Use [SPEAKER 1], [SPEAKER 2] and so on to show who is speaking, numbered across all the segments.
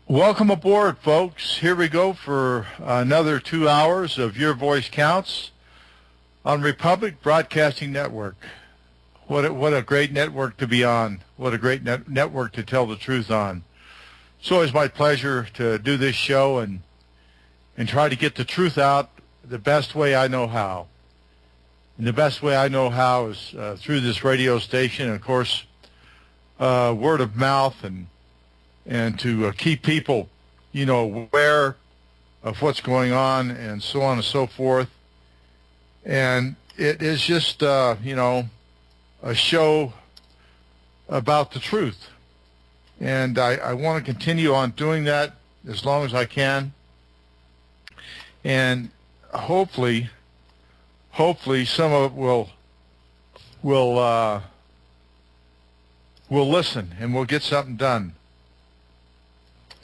[SPEAKER 1] Welcome aboard, folks. Here we go for another 2 hours of Your Voice Counts on Republic Broadcasting Network. What a great network to be on. What a great network to tell the truth on. It's always my pleasure to do this show and try to get the truth out the best way I know how. And the best way I know how is through this radio station, and of course, word of mouth and to keep people, aware of what's going on and so on and so forth. And it is just, a show about the truth. And I want to continue on doing that as long as I can. And hopefully some of it will listen and we'll get something done.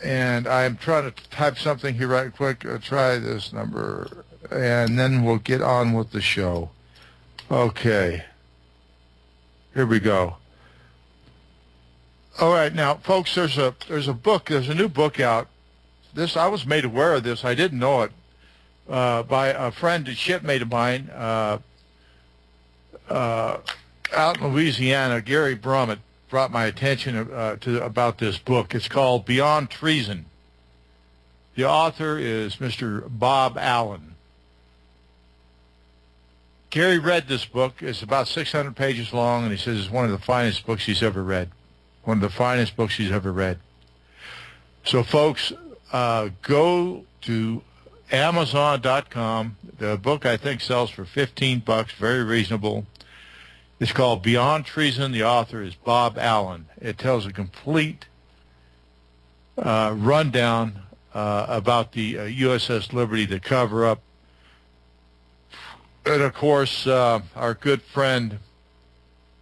[SPEAKER 1] And I'm trying to type something here right quick. Try this number, and then we'll get on with the show. Okay. Here we go. All right, now, folks, there's a new book out. I was made aware of this. I didn't know it by a friend, a shipmate of mine out in Louisiana, Gary Brummett, brought my attention about this book. It's called Beyond Treason. The author is Mr. Bob Allen. Gary read this book. It's about 600 pages long, and he says it's one of the finest books he's ever read. One of the finest books he's ever read. So, folks, go to Amazon.com. The book, I think, sells for $15, very reasonable. It's called Beyond Treason. The author is Bob Allen. It tells a complete rundown about the USS Liberty, the cover-up. And, of course, our good friend,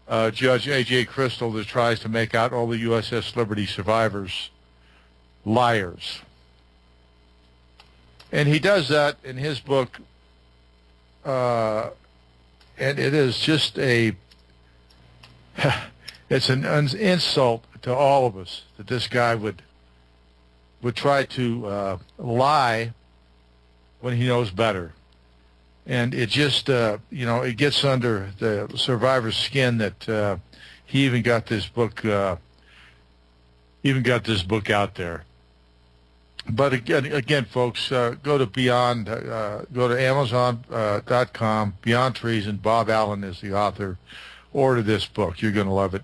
[SPEAKER 1] Judge A.J. Crystal, that tries to make out all the USS Liberty survivors liars. And he does that in his book, and it is just it's an insult to all of us that this guy would try to lie when he knows better. And it just, it gets under the survivor's skin that he even got this book out there. But again, folks, go to Amazon.com, Beyond Treason. Bob Allen is the author. Order this book. You're going to love it.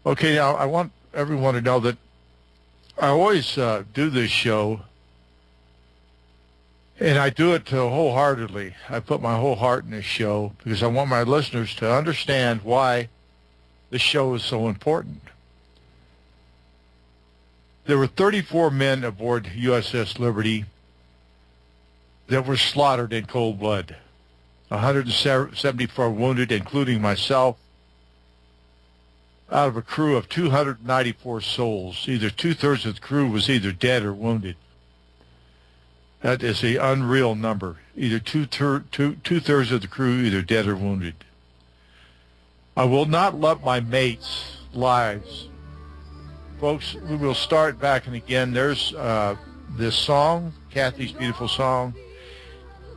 [SPEAKER 1] Okay, now I want everyone to know that I always do this show, and I do it wholeheartedly. I put my whole heart in this show because I want my listeners to understand why the show is so important. There were 34 men aboard USS Liberty that were slaughtered in cold blood. 174 wounded, including myself, out of a crew of 294 souls. Either two-thirds of the crew was either dead or wounded. That is an unreal number. Either two-thirds of the crew either dead or wounded. I will not let my mates' lives. Folks, we will start back and again. There's this song, Kathy's beautiful song.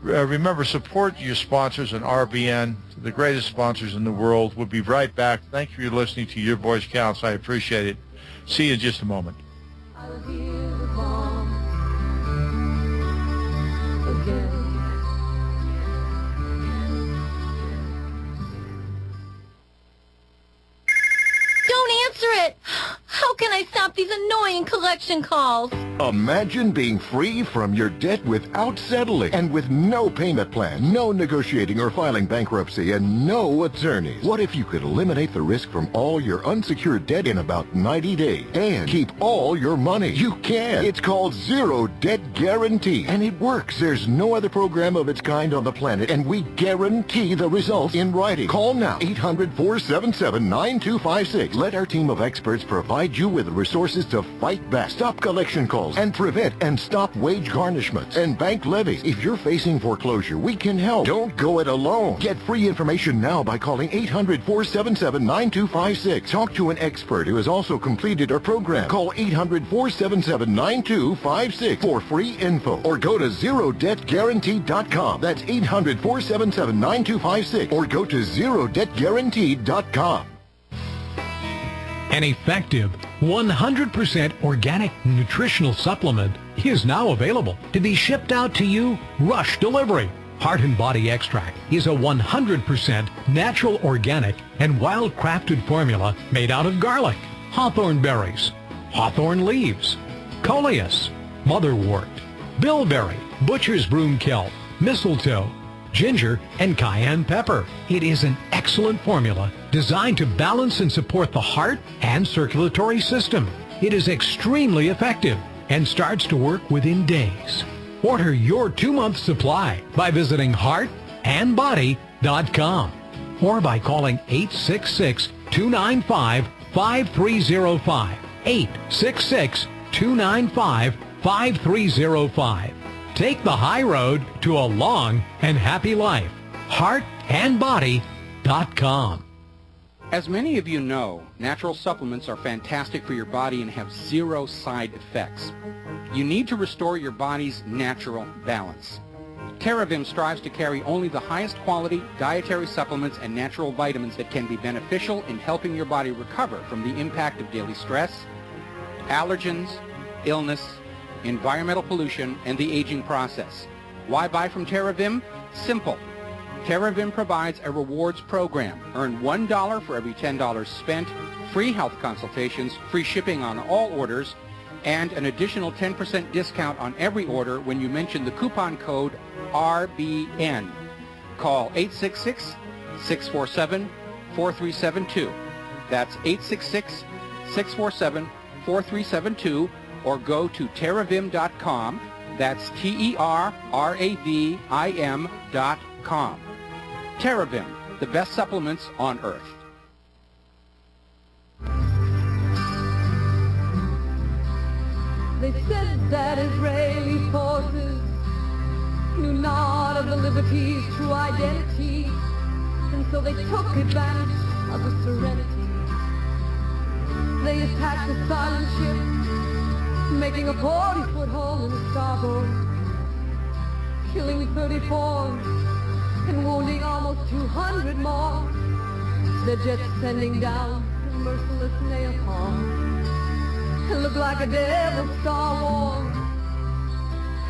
[SPEAKER 1] Remember, support your sponsors and RBN, the greatest sponsors in the world. We'll be right back. Thank you for listening to Your Voice Counts. I appreciate it. See you in just a moment.
[SPEAKER 2] I'll hear the bomb again.
[SPEAKER 3] Don't answer it! How can I stop these annoying collection calls?
[SPEAKER 4] Imagine being free from your debt without settling and with no payment plan, no negotiating or filing bankruptcy, and no attorneys. What if you could eliminate the risk from all your unsecured debt in about 90 days and keep all your money? You can. It's called Zero Debt Guarantee, and it works. There's no other program of its kind on the planet, and we guarantee the results in writing. Call now, 800-477-9256. Let our team of experts provide you you with the resources to fight back, stop collection calls, and prevent and stop wage garnishments and bank levies. If you're facing foreclosure, we can help. Don't go it alone. Get free information now by calling 800-477-9256. Talk to an expert who has also completed our program. Call 800-477-9256 for free info, or go to ZeroDebtGuaranteed.com. That's 800-477-9256, or go to ZeroDebtGuaranteed.com.
[SPEAKER 5] An effective 100% organic nutritional supplement is now available to be shipped out to you rush delivery. Heart and Body Extract is a 100% natural, organic, and wild-crafted formula made out of garlic, hawthorn berries, hawthorn leaves, coleus, motherwort, bilberry, butcher's broom kelp, mistletoe, ginger, and cayenne pepper. It is an excellent formula designed to balance and support the heart and circulatory system. It is extremely effective and starts to work within days. Order your 2-month supply by visiting heartandbody.com or by calling 866-295-5305. 866-295-5305. Take the high road to a long and happy life. Heartandbody.com.
[SPEAKER 6] As many of you know, natural supplements are fantastic for your body and have zero side effects. You need to restore your body's natural balance. TerraVim strives to carry only the highest quality dietary supplements and natural vitamins that can be beneficial in helping your body recover from the impact of daily stress, allergens, illness, environmental pollution, and the aging process. Why buy from TerraVim? Simple. TerraVim provides a rewards program. Earn $1 for every $10 spent, free health consultations, free shipping on all orders, and an additional 10% discount on every order when you mention the coupon code RBN. Call 866-647-4372. That's 866-647-4372, or go to terravim.com. That's TerraVim.com. TerraVim, the best supplements on earth.
[SPEAKER 2] They said that Israeli forces knew not of the Liberty's true identity, and so they took advantage of the serenity. They attacked the silent ship, making a 40-foot hole in the starboard, killing 34 and wounding almost 200 more. Their jets sending down the merciless napalm. It looked like a devil's Star Wars,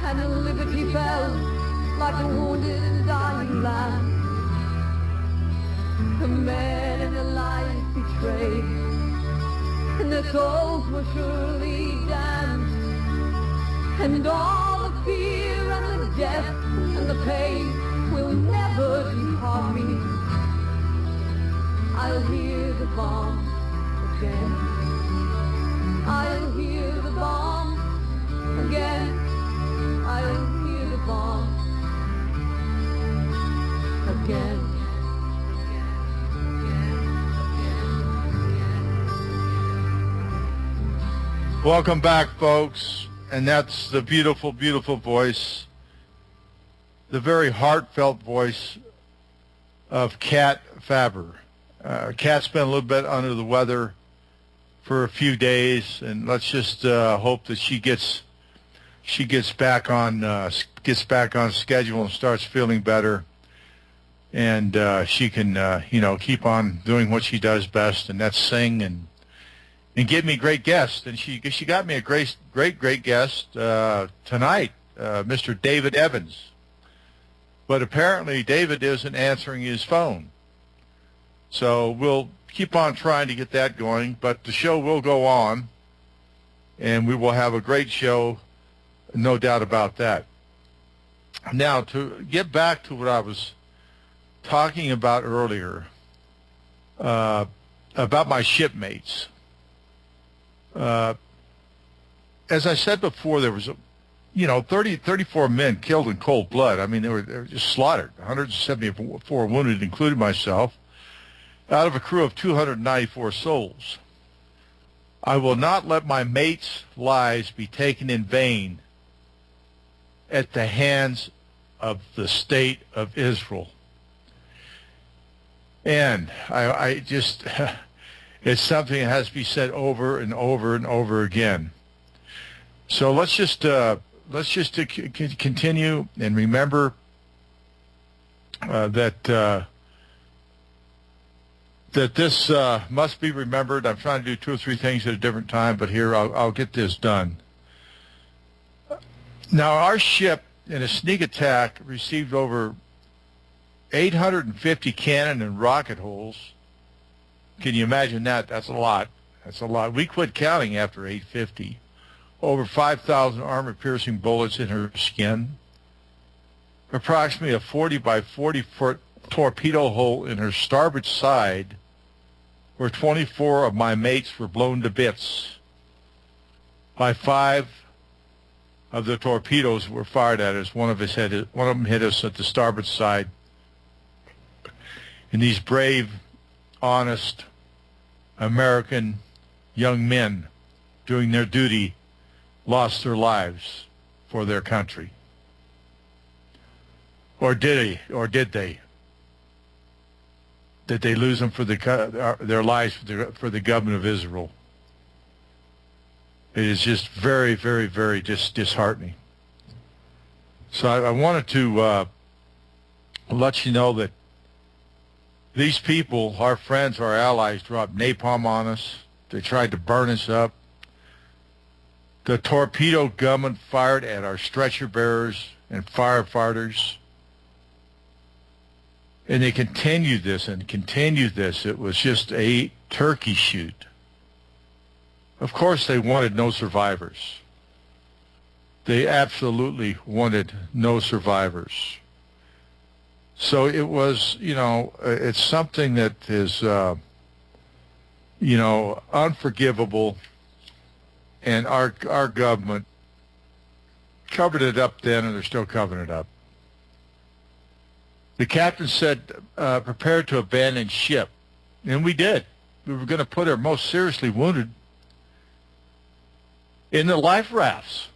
[SPEAKER 2] and the Liberty fell like a wounded and dying lamb. The men and the lions betrayed, and their souls were surely damned. And all the fear and the death and the pain will never depart me. I'll hear the bombs again. I'll hear the bombs again. I'll hear the bombs again.
[SPEAKER 1] Welcome back, folks. And that's the beautiful, beautiful voice, the very heartfelt voice of Kat Faber. Kat's been a little bit under the weather for a few days, and let's just hope that she gets back on schedule and starts feeling better, and she can keep on doing what she does best, and that's sing and give me great guests. And she got me a great guest tonight, Mr. David Evans. But apparently David isn't answering his phone. So we'll keep on trying to get that going, but the show will go on, and we will have a great show, no doubt about that. Now, to get back to what I was talking about earlier, about my shipmates. As I said before, there was 34 men killed in cold blood. I mean, they were just slaughtered. 174 wounded, including myself, out of a crew of 294 souls. I will not let my mates' lives be taken in vain at the hands of the state of Israel. And I just, it's something that has to be said over and over and over again. So let's just continue and remember that this must be remembered. I'm trying to do 2 or 3 things at a different time, but here I'll get this done. Now, our ship in a sneak attack received over 850 cannon and rocket holes. Can you imagine that? That's a lot. That's a lot. We quit counting after 850. Over 5,000 armor-piercing bullets in her skin. Approximately a 40 by 40 foot torpedo hole in her starboard side, where 24 of my mates were blown to bits by 5 of the torpedoes were fired at us. One of them hit us at the starboard side. And these brave, honest American young men doing their duty lost their lives for their country. Or did they? Did they lose them for their lives for the government of Israel? It is just very, very, very disheartening. So I wanted to let you know that these people, our friends, our allies, dropped napalm on us. They tried to burn us up. The torpedo gunmen fired at our stretcher bearers and firefighters. And they continued this and continued this. It was just a turkey shoot. Of course, they wanted no survivors. They absolutely wanted no survivors. So it was, it's something that is, unforgivable. And our government covered it up then, and they're still covering it up. The captain said, prepare to abandon ship. And we did. We were going to put our most seriously wounded in the life rafts.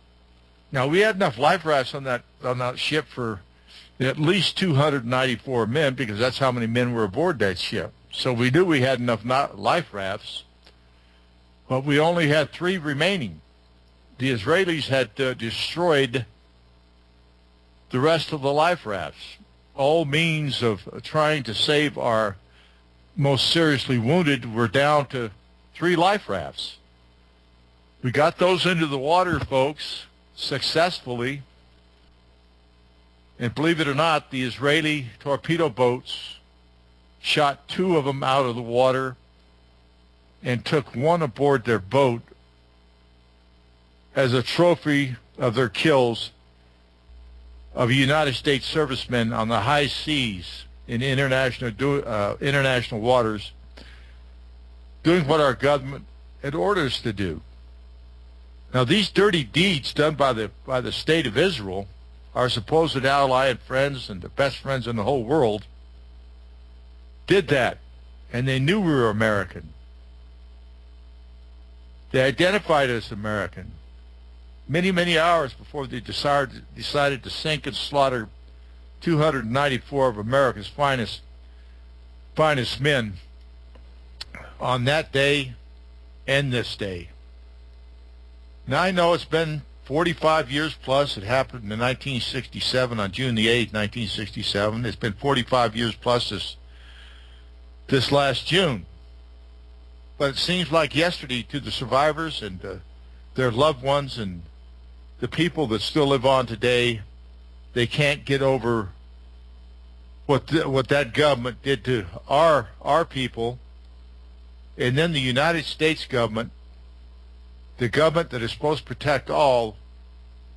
[SPEAKER 1] Now, we had enough life rafts on that ship for at least 294 men, because that's how many men were aboard that ship. So we knew we had enough life rafts, but we only had 3 remaining. The Israelis had destroyed the rest of the life rafts. All means of trying to save our most seriously wounded were down to 3 life rafts. We got those into the water, folks, successfully. And believe it or not, the Israeli torpedo boats shot 2 of them out of the water and took 1 aboard their boat as a trophy of their kills of United States servicemen on the high seas in international waters, doing what our government had ordered us to do. Now, these dirty deeds done by the state of Israel, our supposed ally and friends and the best friends in the whole world, did that, and they knew we were American. They identified us American. Many, many hours before they decided to sink and slaughter 294 of America's finest men on that day and this day. Now, I know it's been 45 years plus. It happened in 1967, on June the 8th, 1967. It's been 45 years plus this last June. But it seems like yesterday to the survivors and their loved ones and the people that still live on today. They can't get over what that government did to our people. And then the United States government, the government that is supposed to protect all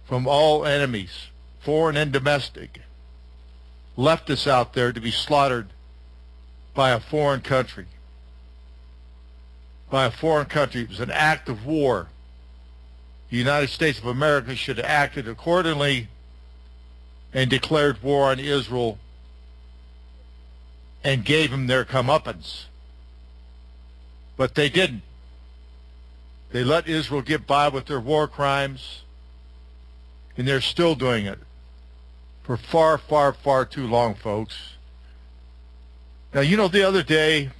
[SPEAKER 1] from all enemies, foreign and domestic, left us out there to be slaughtered by a foreign country. By a foreign country. It was an act of war. The United States of America should have acted accordingly and declared war on Israel and gave them their comeuppance. But they didn't. They let Israel get by with their war crimes, and they're still doing it for far, far, far too long, folks. Now, you know, the other day,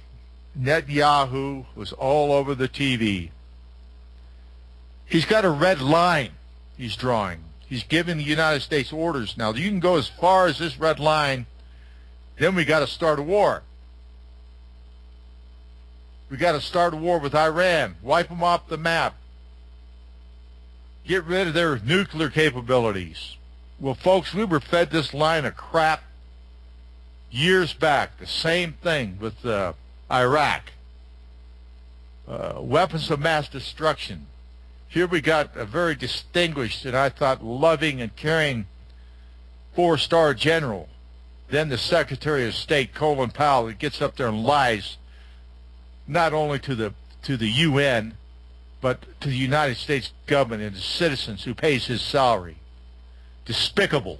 [SPEAKER 1] Netanyahu was all over the TV. He's got a red line he's drawing. He's giving the United States orders. Now, you can go as far as this red line, then we got to start a war. We got to start a war with Iran, wipe them off the map, get rid of their nuclear capabilities. Well, folks, we were fed this line of crap years back. The same thing with Iraq. Weapons of mass destruction. Here we got a very distinguished and I thought loving and caring 4-star general, then the Secretary of State, Colin Powell, that gets up there and lies not only to the UN, but to the United States government and the citizens who pays his salary. Despicable.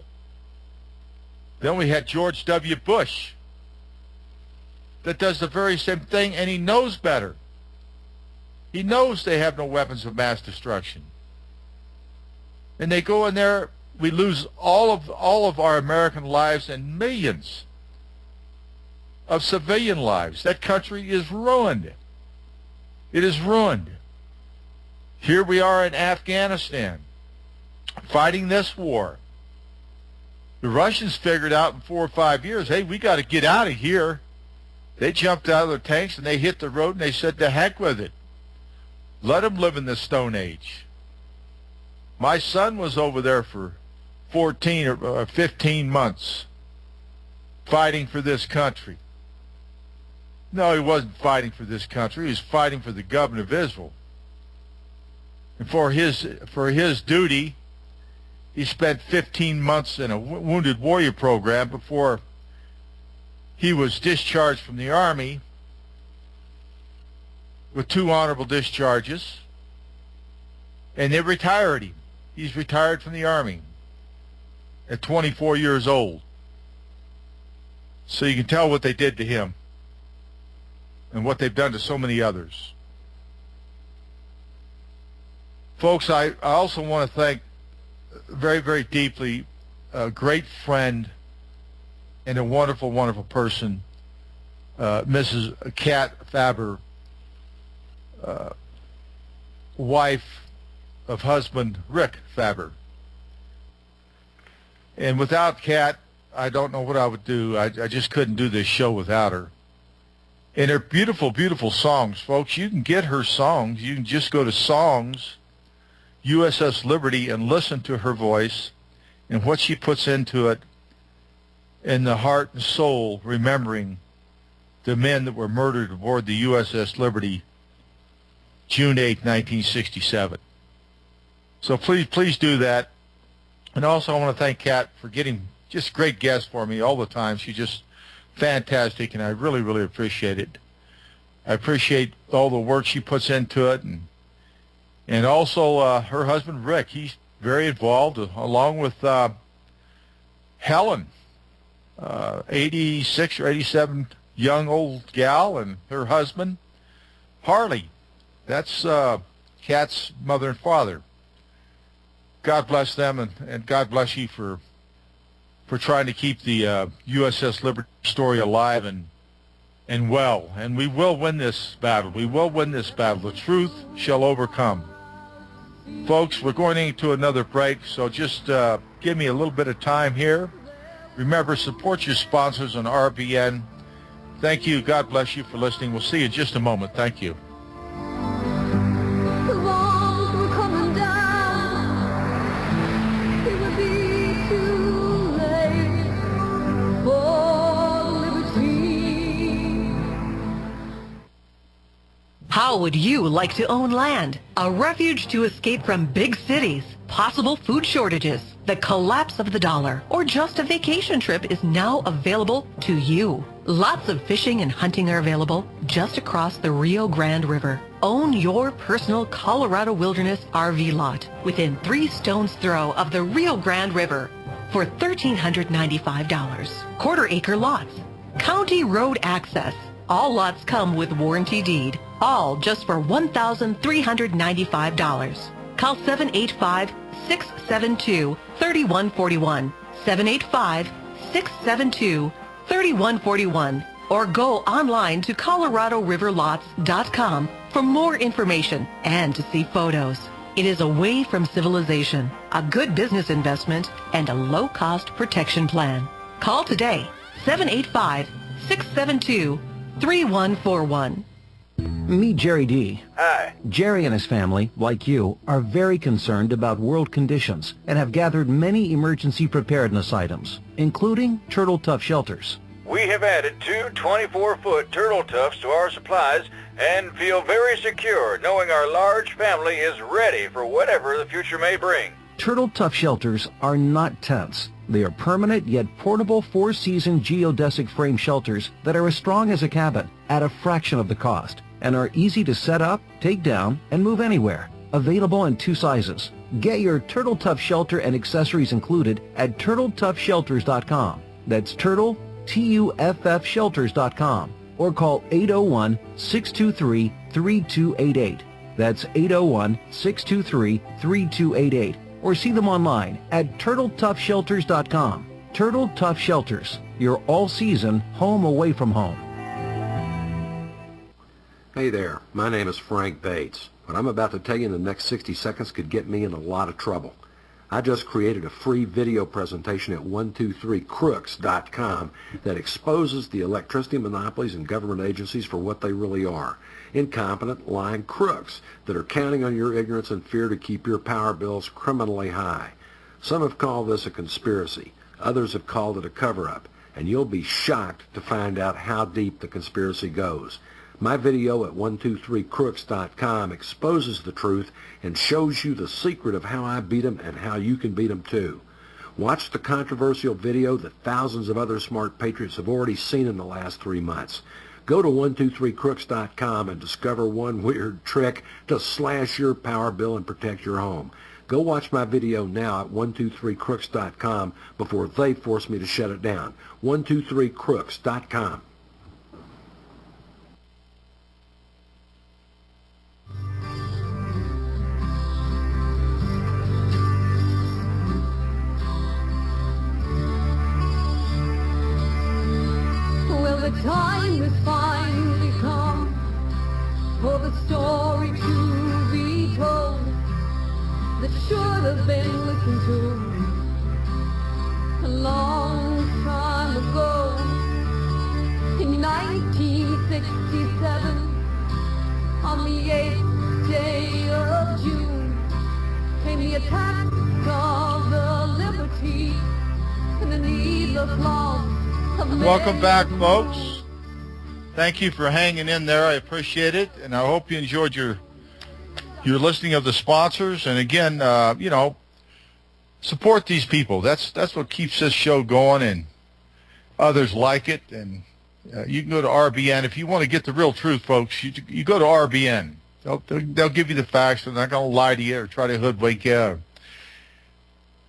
[SPEAKER 1] Then we had George W. Bush that does the very same thing, and he knows better. He knows they have no weapons of mass destruction. And they go in there, we lose all of our American lives and millions of civilian lives. That country is ruined. It is ruined. Here we are in Afghanistan, fighting this war. The Russians figured out in 4 or 5 years, hey, we got to get out of here. They jumped out of their tanks and they hit the road and they said, to heck with it. Let them live in the Stone Age. My son was over there for 14 or 15 months fighting for this country. No, he wasn't fighting for this country. He was fighting for the government of Israel. And for his duty, he spent 15 months in a wounded warrior program before he was discharged from the Army with 2 honorable discharges, and they retired him. He's retired from the Army at 24 years old. So you can tell what they did to him and what they've done to so many others. Folks, I also want to thank very, very deeply a great friend and a wonderful, wonderful person, Mrs. Kat Faber, wife of husband Rick Faber. And without Kat, I don't know what I would do. I just couldn't do this show without her. And her beautiful, beautiful songs, folks. You can get her songs. You can just go to Songs, USS Liberty, and listen to her voice and what she puts into it, in the heart and soul, remembering the men that were murdered aboard the USS Liberty, June 8, 1967. So please do that. And also I want to thank Kat for getting just great guests for me all the time. She's just fantastic, and I really, really appreciate it. I appreciate all the work she puts into it, and also her husband Rick. He's very involved, along with Helen, 86 or 87 young old gal, and her husband Harley. That's Kat's mother and father. God bless them, and God bless you for trying to keep the USS Liberty story alive and well. And we will win this battle. We will win this battle. The truth shall overcome. Folks, we're going into another break, so just give me a little bit of time here. Remember, support your sponsors on RBN. Thank you. God bless you for listening. We'll see you in just a moment. Thank you.
[SPEAKER 2] The walls were coming down. It would be too late for liberty.
[SPEAKER 7] How would you like to own land? A refuge to escape from big cities, possible food shortages, the collapse of the dollar, or just a vacation trip is now available to you. Lots of fishing and hunting are available just across the Rio Grande River. Own your personal Colorado Wilderness RV lot within 3 stones throw of the Rio Grande River for $1,395. Quarter-acre lots, county road access, All lots come with warranty deed, all just for $1,395. Call 785-672-3141, 785-672-3141, or go online to ColoradoRiverLots.com for more information and to see photos. It is away from civilization, a good business investment, and a low-cost protection plan. Call today, 785-672-3141.
[SPEAKER 8] Meet Jerry D.
[SPEAKER 9] Hi.
[SPEAKER 8] Jerry and his family, like you, are very concerned about world conditions and have gathered many emergency preparedness items, including Turtle Tough shelters.
[SPEAKER 9] We have added 2 24-foot turtle tufts to our supplies and feel very secure knowing our large family is ready for whatever the future may bring.
[SPEAKER 8] Turtle Tough shelters are not tents. They are permanent yet portable 4-season geodesic frame shelters that are as strong as a cabin at a fraction of the cost and are easy to set up, take down, and move anywhere. Available in 2 sizes. Get your Turtle Tough shelter and accessories included at TurtleToughShelters.com. That's Turtle, Tuff Shelters.com, or call 801-623-3288. That's 801-623-3288. Or see them online at TurtleToughShelters.com. Turtle Tough Shelters, your all-season home away from home.
[SPEAKER 10] Hey there, my name is Frank Bates. What I'm about to tell you in the next 60 seconds could get me in a lot of trouble. I just created a free video presentation at 123crooks.com that exposes the electricity monopolies and government agencies for what they really are. Incompetent, lying crooks that are counting on your ignorance and fear to keep your power bills criminally high. Some have called this a conspiracy. Others have called it a cover-up. And you'll be shocked to find out how deep the conspiracy goes. My video at 123crooks.com exposes the truth and shows you the secret of how I beat them and how you can beat them too. Watch the controversial video that thousands of other smart patriots have already seen in the last 3 months. Go to 123crooks.com and discover one weird trick to slash your power bill and protect your home. Go watch my video now at 123crooks.com before they force me to shut it down. 123crooks.com.
[SPEAKER 2] Well, the time has finally come for the story to be told that should have been listened to a long time ago. In 1967, on the 8th day of June, came the attack of the Liberty and the needless loss.
[SPEAKER 1] Welcome back, folks. Thank you for hanging in there. I appreciate it, and I hope you enjoyed your listening of the sponsors. And again, support these people. That's what keeps this show going, and others like it. And you can go to RBN if you want to get the real truth, folks. You go to RBN. They'll give you the facts. They're not going to lie to you or try to hoodwink you.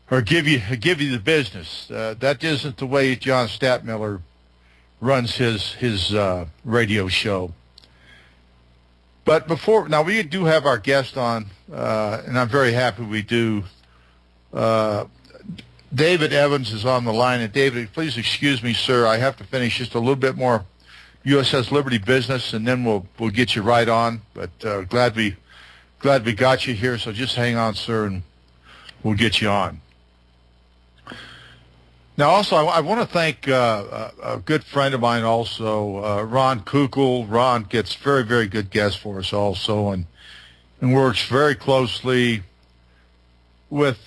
[SPEAKER 1] Or give you the business. That isn't the way John Statmiller runs his radio show. But now we do have our guest on, and I'm very happy we do. David Evans is on the line, and David, please excuse me, sir. I have to finish just a little bit more USS Liberty business, and then we'll get you right on. But glad we got you here. So just hang on, sir, and we'll get you on. Now, also, I want to thank a good friend of mine also, Ron Kukul. Ron gets very, very good guests for us also and works very closely with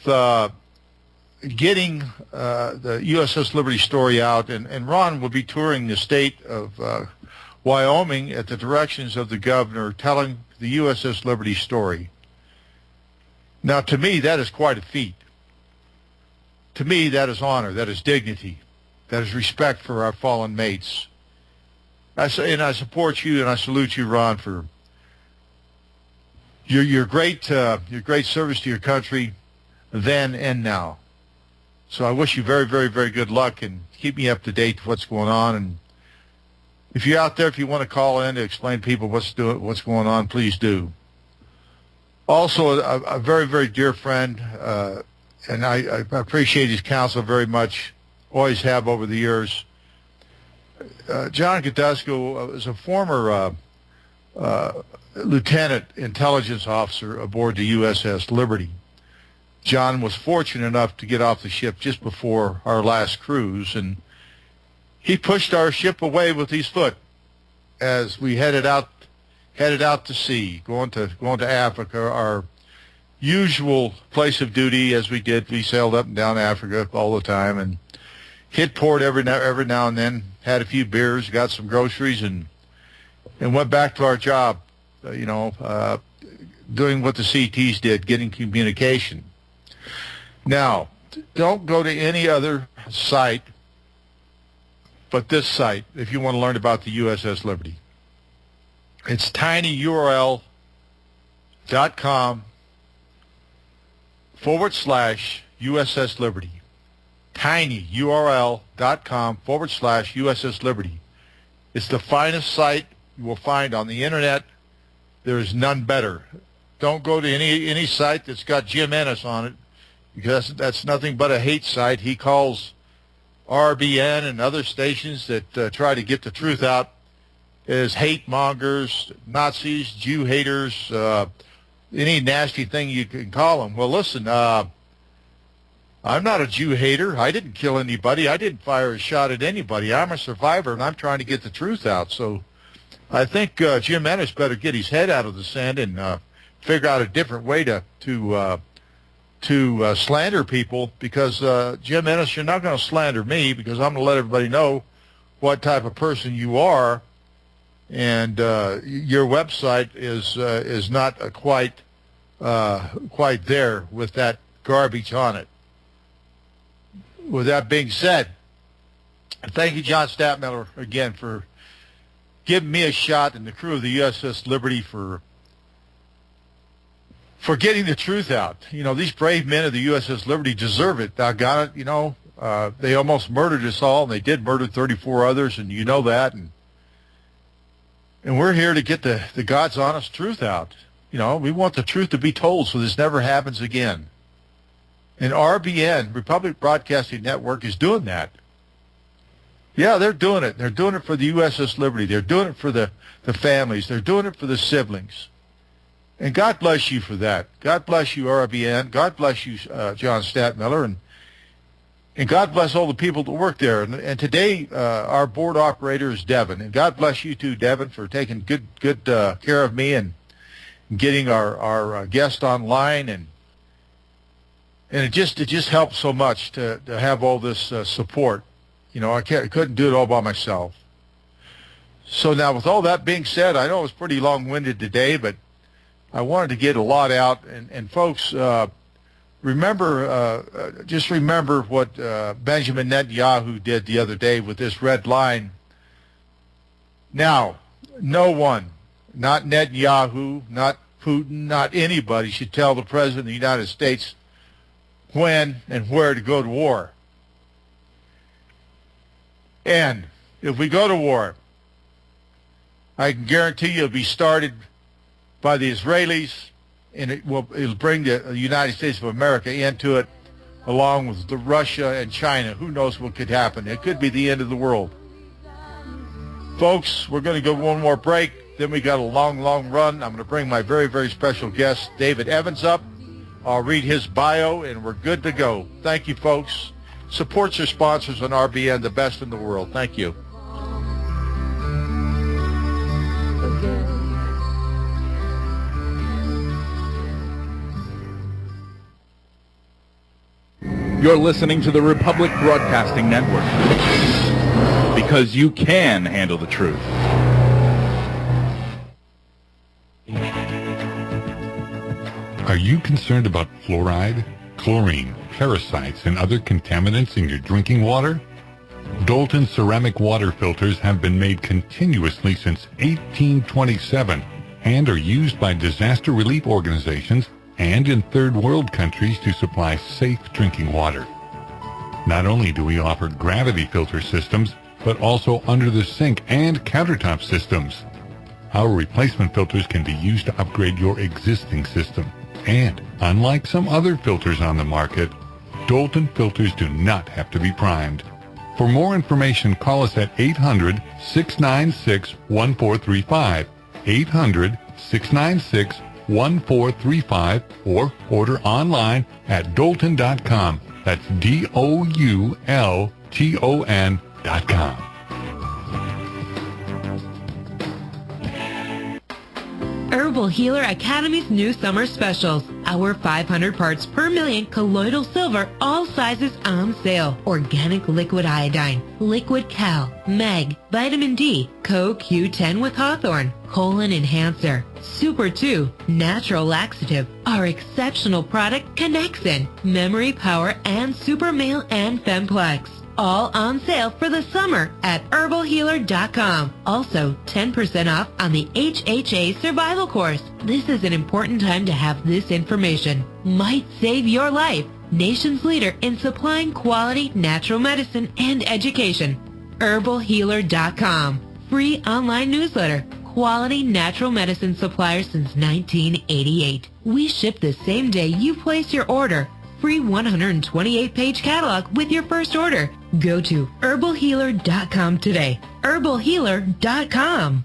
[SPEAKER 1] getting the USS Liberty story out. And Ron will be touring the state of Wyoming at the directions of the governor, telling the USS Liberty story. Now, to me, that is quite a feat. To me, that is honor, that is dignity, that is respect for our fallen mates. I support you and I salute you, Ron, for your great service to your country then and now. So I wish you very, very, very good luck, and keep me up to date with what's going on. If you're out there, if you want to call in to explain to people what's going on, please do. Also, a very, very dear friend, and I appreciate his counsel very much, always have over the years. John Godesco is a former lieutenant intelligence officer aboard the USS Liberty. John was fortunate enough to get off the ship just before our last cruise, and he pushed our ship away with his foot as we headed out to sea, going to Africa, our usual place of duty. As we did, we sailed up and down Africa all the time and hit port every now and then, had a few beers, got some groceries, and went back to our job, doing what the CTs did, getting communication. Now, don't go to any other site but this site if you want to learn about the USS Liberty. It's tinyurl.com/USS Liberty. tinyurl.com/USS Liberty. It's the finest site you will find on the internet. There is none better. Don't go to any site that's got Jim Ennis on it, because that's nothing but a hate site. He calls RBN and other stations that try to get the truth out as hate mongers, Nazis, Jew haters, any nasty thing you can call them. Well, listen, I'm not a Jew hater. I didn't kill anybody. I didn't fire a shot at anybody. I'm a survivor, and I'm trying to get the truth out. So I think Jim Ennis better get his head out of the sand and figure out a different way to slander people, because Jim Ennis, you're not going to slander me, because I'm going to let everybody know what type of person you are, and your website is not quite there with that garbage on it. With that being said, thank you, John Statmiller, again for giving me a shot and the crew of the USS Liberty for getting the truth out. These brave men of the USS Liberty deserve it. Doggone it, they almost murdered us all, and they did murder 34 others, and you know that. And we're here to get the God's honest truth out. We want the truth to be told so this never happens again. And RBN, Republic Broadcasting Network, is doing that. Yeah, they're doing it. They're doing it for the USS Liberty. They're doing it for the families. They're doing it for the siblings. And God bless you for that. God bless you, RBN. God bless you, John Statmiller. And God bless all the people that work there. And today, our board operator is Devin. And God bless you too, Devin, for taking good care of me and getting our guest online. And it just helps so much to have all this support. I couldn't do it all by myself. So now, with all that being said, I know it was pretty long-winded today, but I wanted to get a lot out. And folks, remember what Benjamin Netanyahu did the other day with this red line. Now, no one, not Netanyahu, not Putin, not anybody, should tell the President of the United States when and where to go to war. And if we go to war, I can guarantee you it'll be started by the Israelis, and it'll bring the United States of America into it, along with Russia and China. Who knows what could happen? It could be the end of the world. Folks, we're going to go one more break. Then we got a long run. I'm going to bring my very, very special guest, David Evans, up. I'll read his bio, and we're good to go. Thank you, folks. Support your sponsors on RBN, the best in the world. Thank you.
[SPEAKER 11] You're listening to the Republic Broadcasting Network, because you can handle the truth.
[SPEAKER 12] Are you concerned about fluoride, chlorine, parasites, and other contaminants in your drinking water? Dalton ceramic water filters have been made continuously since 1827 and are used by disaster relief organizations and in third world countries to supply safe drinking water. Not only do we offer gravity filter systems, but also under the sink and countertop systems. Our replacement filters can be used to upgrade your existing system. And unlike some other filters on the market, Dalton filters do not have to be primed. For more information, call us at 800-696-1435, 800-696-1435, or order online at Dalton.com. That's DOULTON.com.
[SPEAKER 7] Herbal Healer Academy's new summer specials. Our 500 parts per million colloidal silver, all sizes on sale. Organic liquid iodine, liquid cal, mag, vitamin D, CoQ10 with hawthorn, colon enhancer, Super 2, natural laxative. Our exceptional product Connexin, memory power, and super male and femplex. All on sale for the summer at herbalhealer.com. Also, 10% off on the HHA Survival Course. This is an important time to have this information. Might save your life. Nation's leader in supplying quality natural medicine and education. herbalhealer.com. Free online newsletter. Quality natural medicine supplier since 1988. We ship the same day you place your order. Free 128-page catalog with your first order. Go to herbalhealer.com today. herbalhealer.com.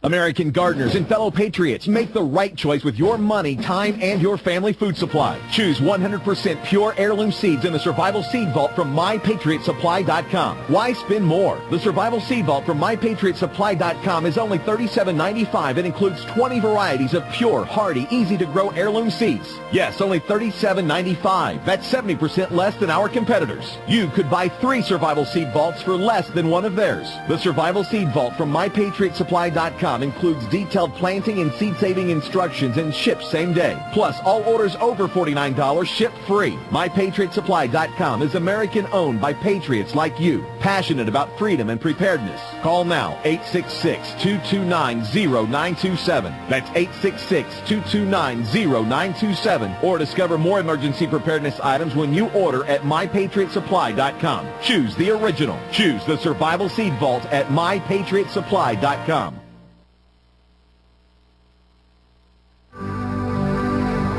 [SPEAKER 13] American gardeners and fellow patriots, make the right choice with your money, time, and your family food supply. Choose 100% pure heirloom seeds in the Survival Seed Vault from MyPatriotSupply.com. Why spend more? The Survival Seed Vault from MyPatriotSupply.com is only $37.95 and includes 20 varieties of pure, hardy, easy-to-grow heirloom seeds. Yes, only $37.95. That's 70% less than our competitors. You could buy 3 Survival Seed Vaults for less than one of theirs. The Survival Seed Vault from MyPatriotSupply.com includes detailed planting and seed-saving instructions and ships same day. Plus, all orders over $49 ship free. MyPatriotSupply.com is American-owned by patriots like you, passionate about freedom and preparedness. Call now, 866-229-0927. That's 866-229-0927. Or discover more emergency preparedness items when you order at MyPatriotSupply.com. Choose the original. Choose the Survival Seed Vault at MyPatriotSupply.com.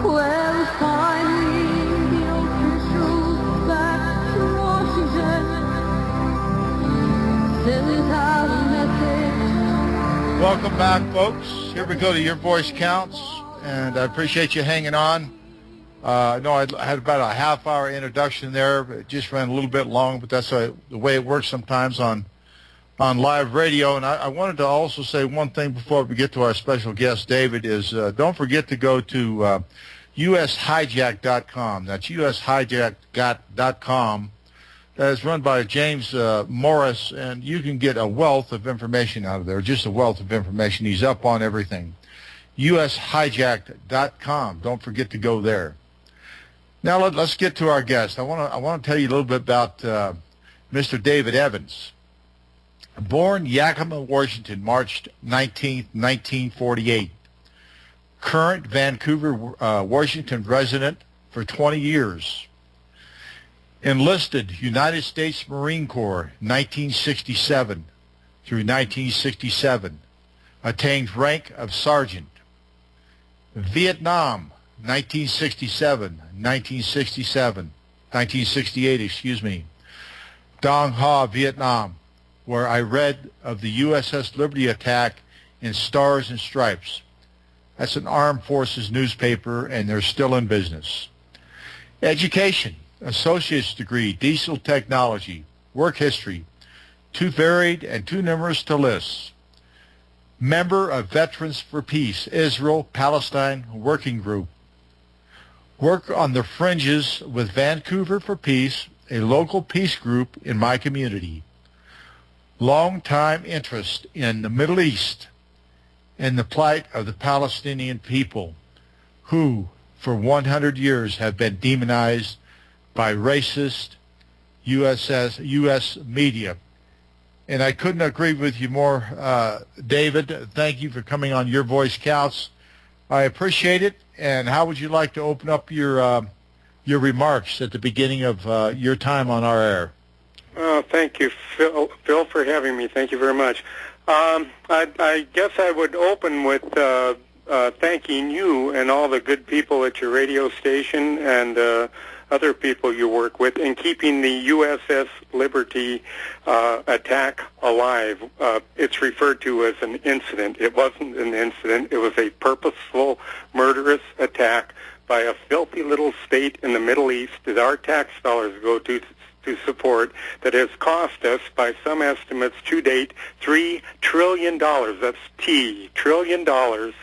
[SPEAKER 2] Well, finally, the officials back to Washington sends out a message.
[SPEAKER 1] Welcome back, folks. Here we go to Your Voice Counts, and I appreciate you hanging on. I know I had about a half-hour introduction there. It just ran a little bit long, but that's the way it works sometimes on live radio. And I wanted to also say one thing before we get to our special guest, David, is don't forget to go to USHijack.com. That's USHijack.com. That is run by James Morris, and you can get a wealth of information out of there, just a wealth of information. He's up on everything. USHijack.com. Don't forget to go there. Now let's get to our guest. I want to tell you a little bit about Mr. David Evans. Born Yakima, Washington, March 19, 1948. Current Vancouver, Washington resident for 20 years. Enlisted United States Marine Corps, 1967 through 1967. Attained rank of sergeant. Vietnam, 1968, Dong Ha, Vietnam, where I read of the USS Liberty attack in Stars and Stripes. That's an armed forces newspaper, and they're still in business. Education, associate's degree, diesel technology, work history, too varied and too numerous to list. Member of Veterans for Peace, Israel, Palestine Working Group. Work on the fringes with Vancouver for Peace, a local peace group in my community. Long-time interest in the Middle East and the plight of the Palestinian people, who for 100 years have been demonized by racist U.S. media. And I couldn't agree with you more, David. Thank you for coming on Your Voice Counts. I appreciate it. And how would you like to open up your remarks at the beginning of your time on our air?
[SPEAKER 14] Thank you, Phil, for having me. Thank you very much. I guess I would open with thanking you and all the good people at your radio station and other people you work with in keeping the USS Liberty attack alive. It's referred to as an incident. It wasn't an incident. It was a purposeful, murderous attack by a filthy little state in the Middle East that our tax dollars go to support, that has cost us, by some estimates to date, $3 trillion. That's trillion dollars,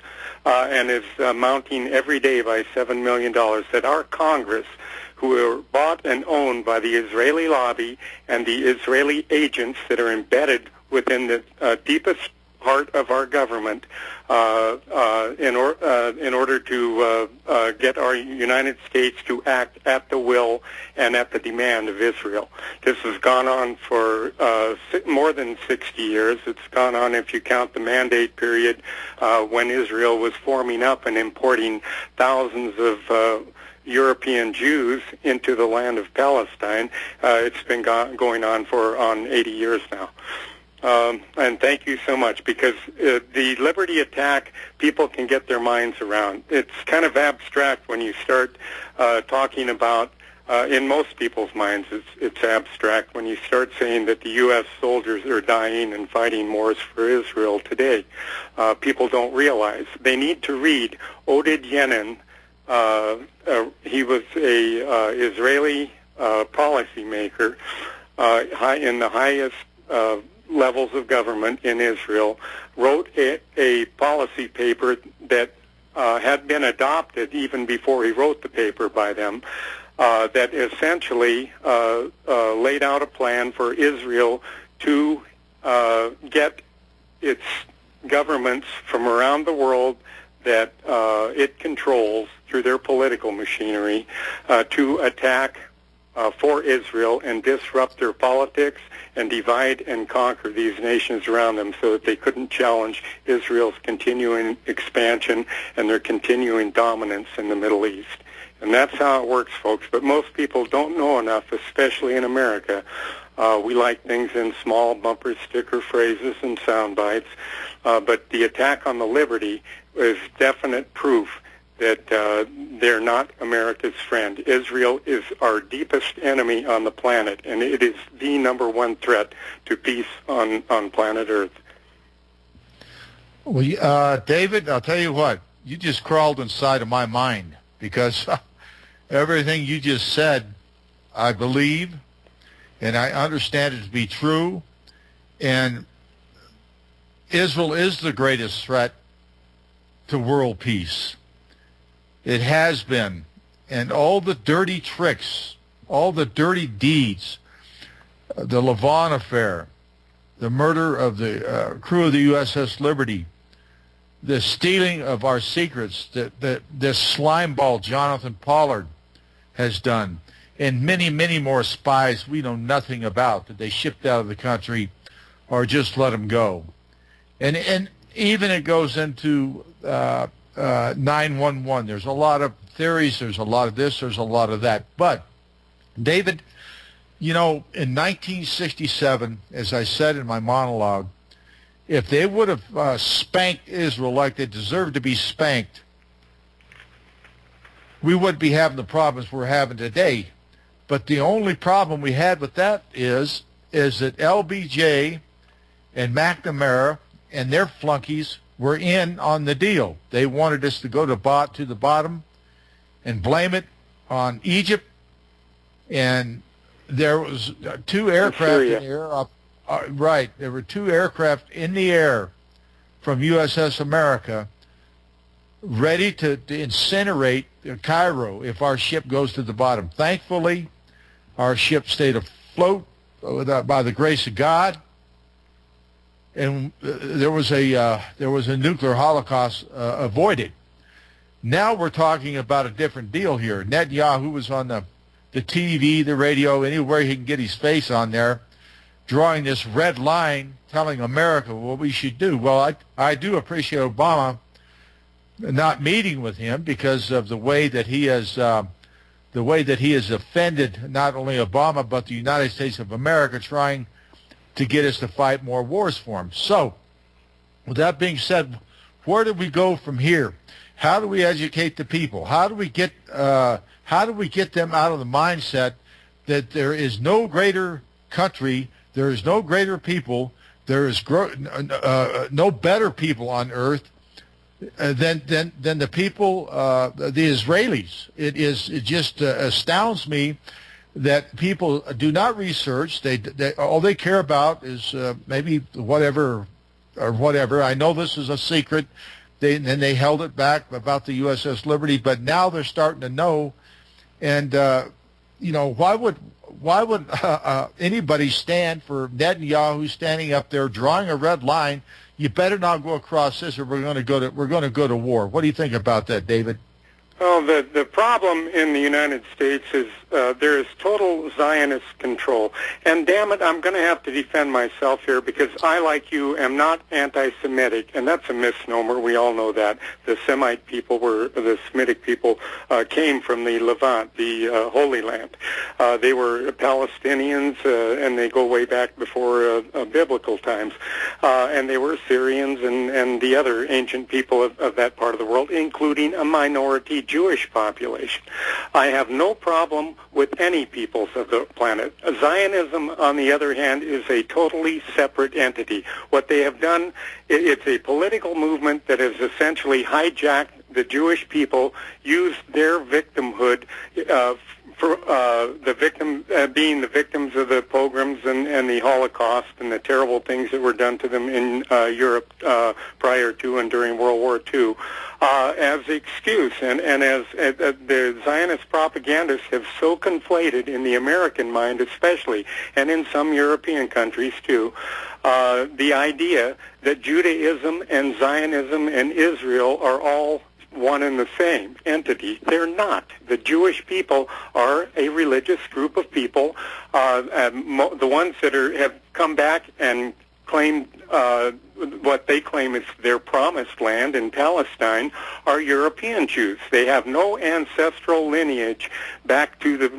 [SPEAKER 14] and is mounting every day by $7 million. That our Congress, who are bought and owned by the Israeli lobby and the Israeli agents that are embedded within the deepest heart of our government, in order to get our United States to act at the will and at the demand of Israel. This has gone on for more than 60 years. It's gone on, if you count the mandate period, when Israel was forming up and importing thousands of European Jews into the land of Palestine. It's been going on for 80 years now. And thank you so much, because the Liberty attack, people can get their minds around. It's kind of abstract when you start talking about, in most people's minds, it's abstract when you start saying that the U.S. soldiers are dying and fighting wars for Israel today. People don't realize. They need to read Oded Yenin. He was a Israeli policymaker in the highest levels of government in Israel, wrote a policy paper that had been adopted even before he wrote the paper by them, that essentially laid out a plan for Israel to get its governments from around the world that it controls through their political machinery to attack for Israel and disrupt their politics and divide and conquer these nations around them so that they couldn't challenge Israel's continuing expansion and their continuing dominance in the Middle East. And that's how it works, folks. But most people don't know enough, especially in America. We like things in small bumper sticker phrases and sound bites. But the attack on the Liberty is definite proof that they're not America's friend. Israel is our deepest enemy on the planet, and it is the number one threat to peace on planet Earth.
[SPEAKER 1] Well, David, I'll tell you what, you just crawled inside of my mind, because everything you just said, I believe, and I understand it to be true, and Israel is the greatest threat to world peace. It has been. And all the dirty tricks, all the dirty deeds, the Lavon affair, the murder of the crew of the USS Liberty, the stealing of our secrets that this slimeball Jonathan Pollard has done, and many, many more spies we know nothing about that they shipped out of the country or just let them go. And even it goes into 911. There's a lot of theories. There's a lot of this. There's a lot of that. But, David, you know, in 1967, as I said in my monologue, if they would have spanked Israel like they deserved to be spanked, we wouldn't be having the problems we're having today. But the only problem we had with that is that LBJ and McNamara and their flunkies were in on the deal. They wanted us to go to the bottom and blame it on Egypt. And there was two aircraft in the air. Right, there were two aircraft in the air from USS America ready to incinerate Cairo if our ship goes to the bottom. Thankfully, our ship stayed afloat by the grace of God, and there was a nuclear holocaust avoided. Now we're talking about a different deal here. Netanyahu was on the TV, the radio, anywhere he can get his face on there, drawing this red line, telling America what we should do. Well, I do appreciate Obama not meeting with him because of the way that he has the way that he has offended not only Obama but the United States of America, trying to get us to fight more wars for him. So, with that being said, where do we go from here? How do we educate the people? How do we get them out of the mindset that there is no greater country, there is no greater people, there is no better people on earth than the people, the Israelis? It just astounds me that people do not research. They all they care about is maybe whatever. I know this is a secret. They held it back about the USS Liberty, but now they're starting to know. And why would anybody stand for Netanyahu standing up there drawing a red line? You better not go across this, or we're going to go to war. What do you think about that, David?
[SPEAKER 14] Well, the problem in the United States is there is total Zionist control. And damn it, I'm going to have to defend myself here because I, like you, am not anti-Semitic, and that's a misnomer. We all know that. The Semite people the Semitic people came from the Levant, the Holy Land. They were Palestinians, and they go way back before biblical times. And they were Syrians and the other ancient people of that part of the world, including a minority Jewish population. I have no problem with any peoples of the planet. Zionism, on the other hand, is a totally separate entity. What they have done, it's a political movement that has essentially hijacked the Jewish people, used their victimhood for being the victims of the pogroms and the Holocaust and the terrible things that were done to them in Europe prior to and during World War II as the excuse. And as the Zionist propagandists have so conflated in the American mind especially, and in some European countries too, the idea that Judaism and Zionism and Israel are all one and the same entity. They're not. The Jewish people are a religious group of people. The ones that have come back and claimed what they claim is their promised land in Palestine are European Jews. They have no ancestral lineage back to the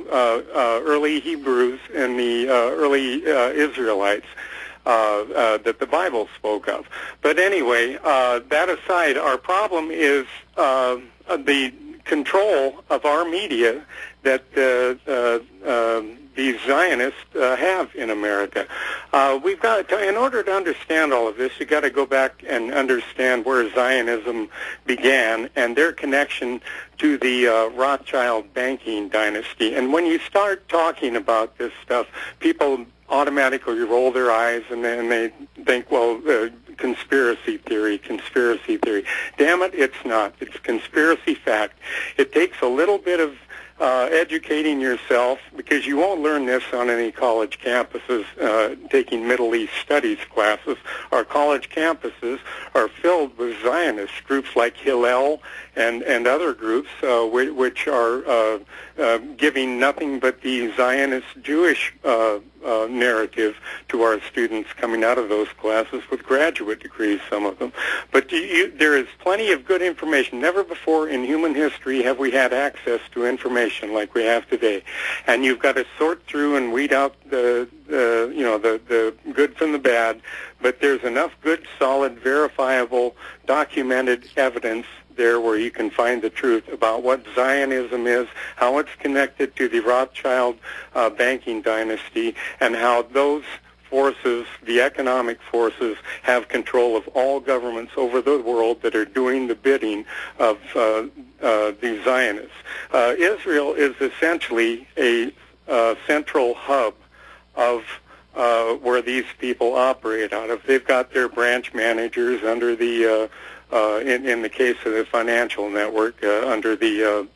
[SPEAKER 14] early Hebrews and the early Israelites that the Bible spoke of. But anyway, that aside, our problem is the control of our media that these Zionists have in America. We've got to, in order to understand all of this, you've got to go back and understand where Zionism began and their connection to the Rothschild banking dynasty. And when you start talking about this stuff, people automatically roll their eyes and they think, well, conspiracy theory. Damn it, it's not. It's conspiracy fact. It takes a little bit of educating yourself, because you won't learn this on any college campuses taking Middle East studies classes. Our college campuses are filled with Zionist groups like Hillel and other groups which are giving nothing but the Zionist Jewish narrative to our students coming out of those classes with graduate degrees, some of them. But there is plenty of good information. Never before in human history have we had access to information like we have today. And you've got to sort through and weed out the good from the bad, but there's enough good, solid, verifiable, documented evidence there where you can find the truth about what Zionism is, how it's connected to the Rothschild banking dynasty, and how those forces, the economic forces, have control of all governments over the world that are doing the bidding of the Zionists. Israel is essentially a central hub of where these people operate out of. They've got their branch managers under the in the case of the financial network, under the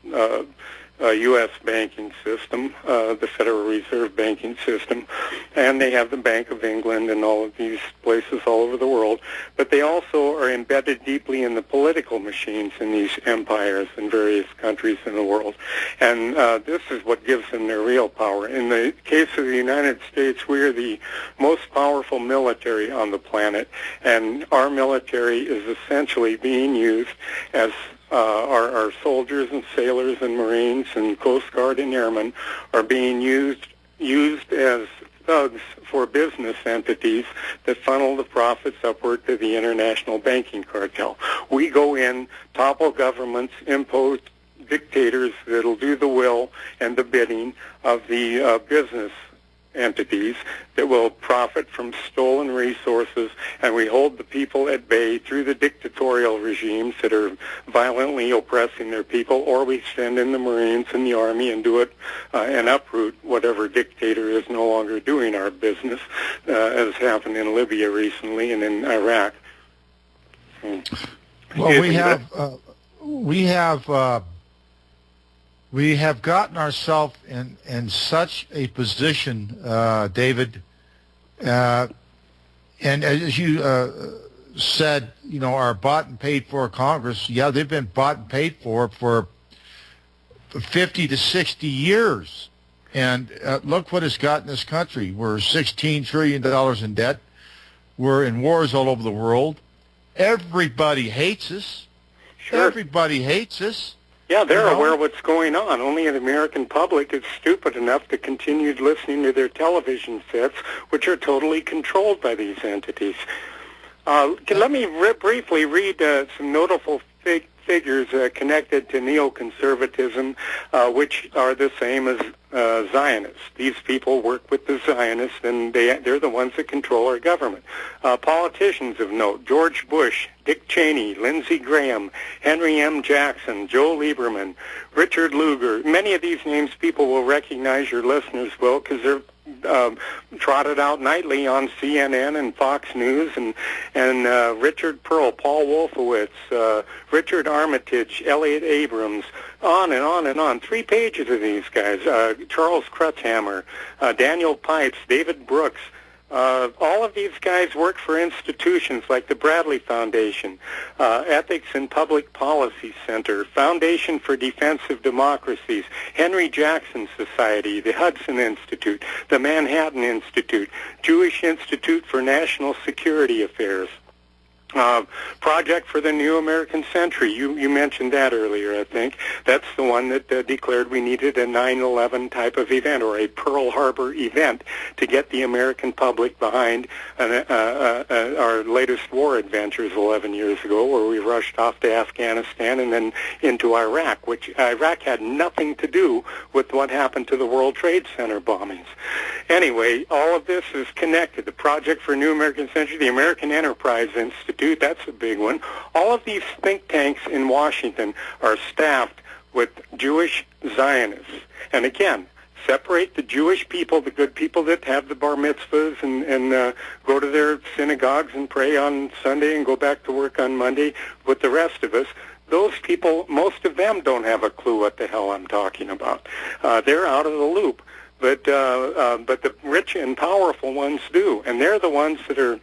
[SPEAKER 14] U.S. banking system, the Federal Reserve banking system, and they have the Bank of England and all of these places all over the world. But they also are embedded deeply in the political machines in these empires in various countries in the world. And this is what gives them their real power. In the case of the United States, we are the most powerful military on the planet, and our military is essentially being used as our soldiers and sailors and Marines and Coast Guard and airmen are being used as thugs for business entities that funnel the profits upward to the international banking cartel. We go in, topple governments, impose dictators that'll do the will and the bidding of the business entities that will profit from stolen resources, and we hold the people at bay through the dictatorial regimes that are violently oppressing their people, or we send in the Marines and the Army and do it and uproot whatever dictator is no longer doing our business, as happened in Libya recently and in Iraq.
[SPEAKER 1] Well, we have gotten ourselves in such a position, David, and as you said, our bought and paid for Congress, yeah, they've been bought and paid for 50 to 60 years. And look what has gotten this country. We're $16 trillion in debt. We're in wars all over the world. Everybody hates us. Sure. Everybody hates us.
[SPEAKER 14] Yeah, they're aware of what's going on. Only the American public is stupid enough to continue listening to their television sets, which are totally controlled by these entities. Let me briefly read some notable figures connected to neoconservatism, which are the same as Zionists. These people work with the Zionists, and they're the ones that control our government. Politicians of note: George Bush, Dick Cheney, Lindsey Graham, Henry M. Jackson, Joe Lieberman, Richard Lugar. Many of these names people will recognize, your listeners will, because they're trotted out nightly on CNN and Fox News, and Richard Pearl, Paul Wolfowitz, Richard Armitage, Elliot Abrams, on and on and on. 3 pages of these guys. Charles Kratzhammer, Daniel Pipes, David Brooks. All of these guys work for institutions like the Bradley Foundation, Ethics and Public Policy Center, Foundation for Defensive Democracies, Henry Jackson Society, the Hudson Institute, the Manhattan Institute, Jewish Institute for National Security Affairs, Project for the New American Century. You mentioned that earlier, I think. That's the one that declared we needed a 9/11 type of event, or a Pearl Harbor event, to get the American public behind our latest war adventures 11 years ago, where we rushed off to Afghanistan and then into Iraq, which Iraq had nothing to do with what happened to the World Trade Center bombings. Anyway, all of this is connected. The Project for New American Century, the American Enterprise Institute, that's a big one. All of these think tanks in Washington are staffed with Jewish Zionists. And again, separate the Jewish people, the good people that have the bar mitzvahs and go to their synagogues and pray on Sunday and go back to work on Monday with the rest of us. Those people, most of them don't have a clue what the hell I'm talking about. They're out of the loop. But the rich and powerful ones do, and they're the ones that are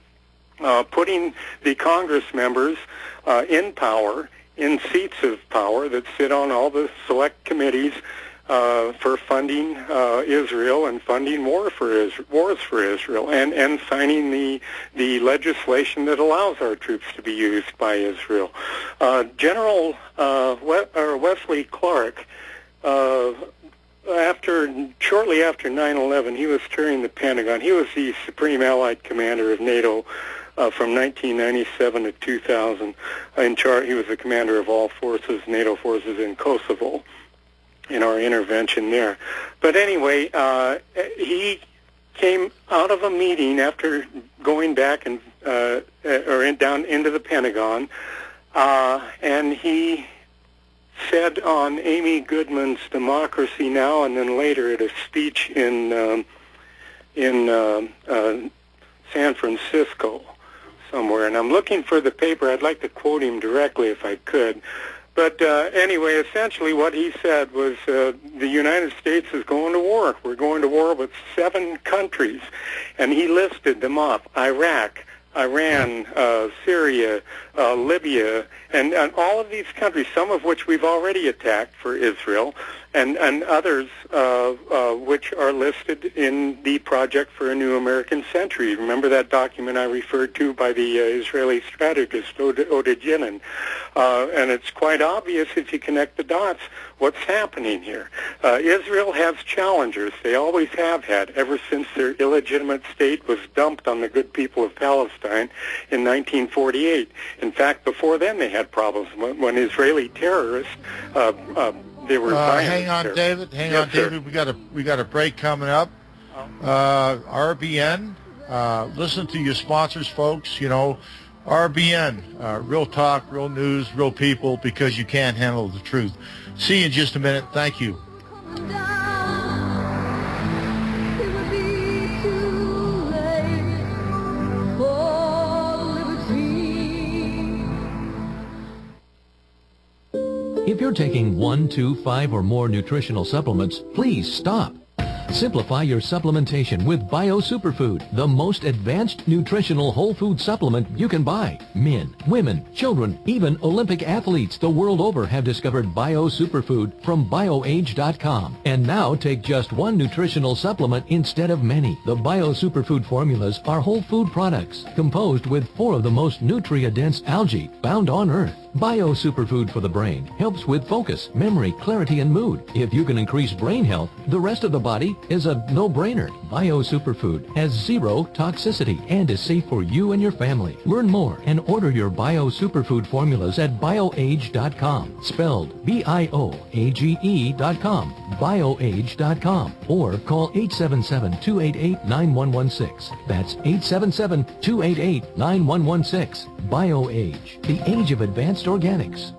[SPEAKER 14] putting the Congress members in power, in seats of power, that sit on all the select committees for funding Israel and funding wars for Israel, and signing the legislation that allows our troops to be used by Israel. General Wesley Clark, shortly after 9/11, he was touring the Pentagon. He was the Supreme Allied Commander of NATO from 1997 to 2000. He was the commander of all forces, NATO forces in Kosovo, in our intervention there. But anyway, he came out of a meeting after going back and down into the Pentagon, and he said on Amy Goodman's Democracy Now! And then later at a speech in San Francisco somewhere, and I'm looking for the paper. I'd like to quote him directly if I could. But anyway, essentially what he said was the United States is going to war. We're going to war with 7 countries, and he listed them off: Iraq, Iran, Syria, Libya, and all of these countries, some of which we've already attacked for Israel, and others which are listed in the Project for a New American Century. Remember that document I referred to by the Israeli strategist Oded Yinin? And it's quite obvious if you connect the dots what's happening here. Israel has challengers. They always have had, ever since their illegitimate state was dumped on the good people of Palestine in 1948. In fact, before then they had problems. When Israeli terrorists they were
[SPEAKER 1] hang on, David. Hang on, David. We got a break coming up. RBN. Listen to your sponsors, folks. You know, RBN. Real talk, real news, real people. Because you can't handle the truth. See you in just a minute. Thank you.
[SPEAKER 5] If you're taking 1, 2, 5, or more nutritional supplements, please stop. Simplify your supplementation with Bio Superfood, the most advanced nutritional whole food supplement you can buy. Men, women, children, even Olympic athletes the world over have discovered Bio Superfood from BioAge.com. And now take just one nutritional supplement instead of many. The Bio Superfood formulas are whole food products composed with 4 of the most nutrient-dense algae found on Earth. Bio Superfood for the brain helps with focus, memory, clarity, and mood. If you can increase brain health, the rest of the body is a no-brainer. Bio Superfood has 0 toxicity and is safe for you and your family. Learn more and order your Bio Superfood formulas at BioAge.com, spelled BIOAGE.com, BioAge.com, or call 877-288-9116. That's 877-288-9116. BioAge, the age of advanced organics.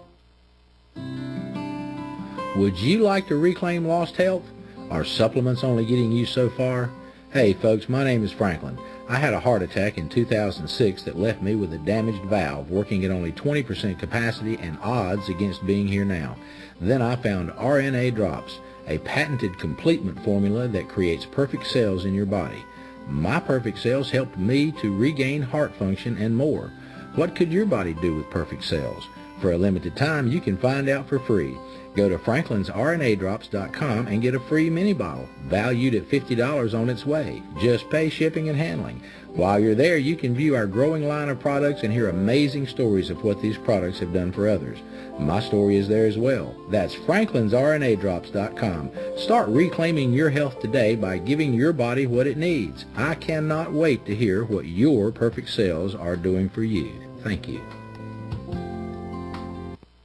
[SPEAKER 15] Would you like to reclaim lost health? Are supplements only getting you so far? Hey folks, my name is Franklin. I had a heart attack in 2006 that left me with a damaged valve working at only 20% capacity and odds against being here now. Then I found RNA Drops, a patented complement formula that creates perfect cells in your body. My perfect cells helped me to regain heart function and more. What could your body do with perfect cells? For a limited time, you can find out for free. Go to franklinsrnadrops.com and get a free mini bottle, valued at $50 on its way. Just pay shipping and handling. While you're there, you can view our growing line of products and hear amazing stories of what these products have done for others. My story is there as well. That's franklinsrnadrops.com. Start reclaiming your health today by giving your body what it needs. I cannot wait to hear what your perfect cells are doing for you. Thank you.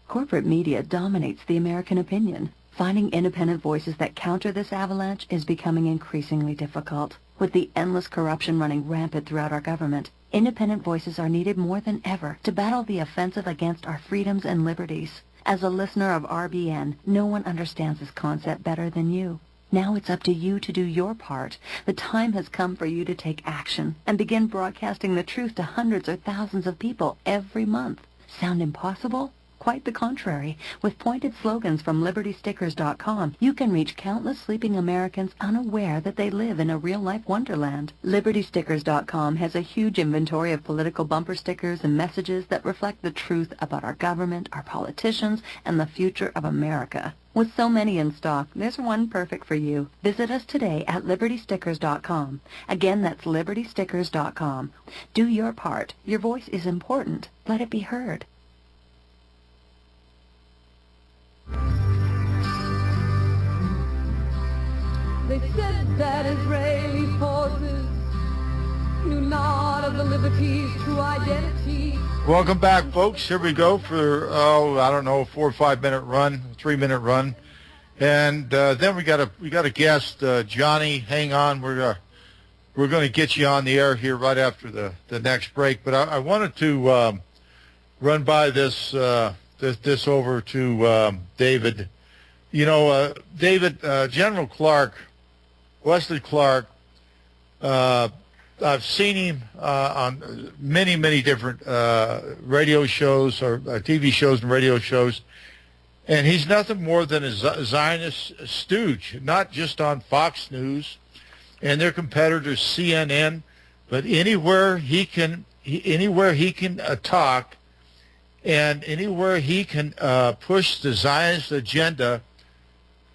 [SPEAKER 16] Corporate media dominates the American opinion. Finding independent voices that counter this avalanche is becoming increasingly difficult. With the endless corruption running rampant throughout our government, independent voices are needed more than ever to battle the offensive against our freedoms and liberties. As a listener of RBN, no one understands this concept better than you. Now it's up to you to do your part. The time has come for you to take action and begin broadcasting the truth to hundreds or thousands of people every month. Sound impossible? Quite the contrary. With pointed slogans from LibertyStickers.com, you can reach countless sleeping Americans unaware that they live in a real-life wonderland. LibertyStickers.com has a huge inventory of political bumper stickers and messages that reflect the truth about our government, our politicians, and the future of America. With so many in stock, there's one perfect for you. Visit us today at LibertyStickers.com. Again, that's LibertyStickers.com. Do your part. Your voice is important. Let it be heard.
[SPEAKER 2] They said that Israeli forces knew not of the liberty's true identity.
[SPEAKER 1] Welcome back, folks. Here we go for, I don't know, 4 or 5 minute run, 3 minute run. And then we got a guest, Johnny. Hang on. We're going to get you on the air here right after the next break. But I wanted to run by this over to David. You know, David, General Clark, Wesley Clark, I've seen him on many different radio shows or TV shows and radio shows, and he's nothing more than a Zionist stooge, not just on Fox News and their competitors CNN, but anywhere he can talk, and anywhere he can push the Zionist agenda,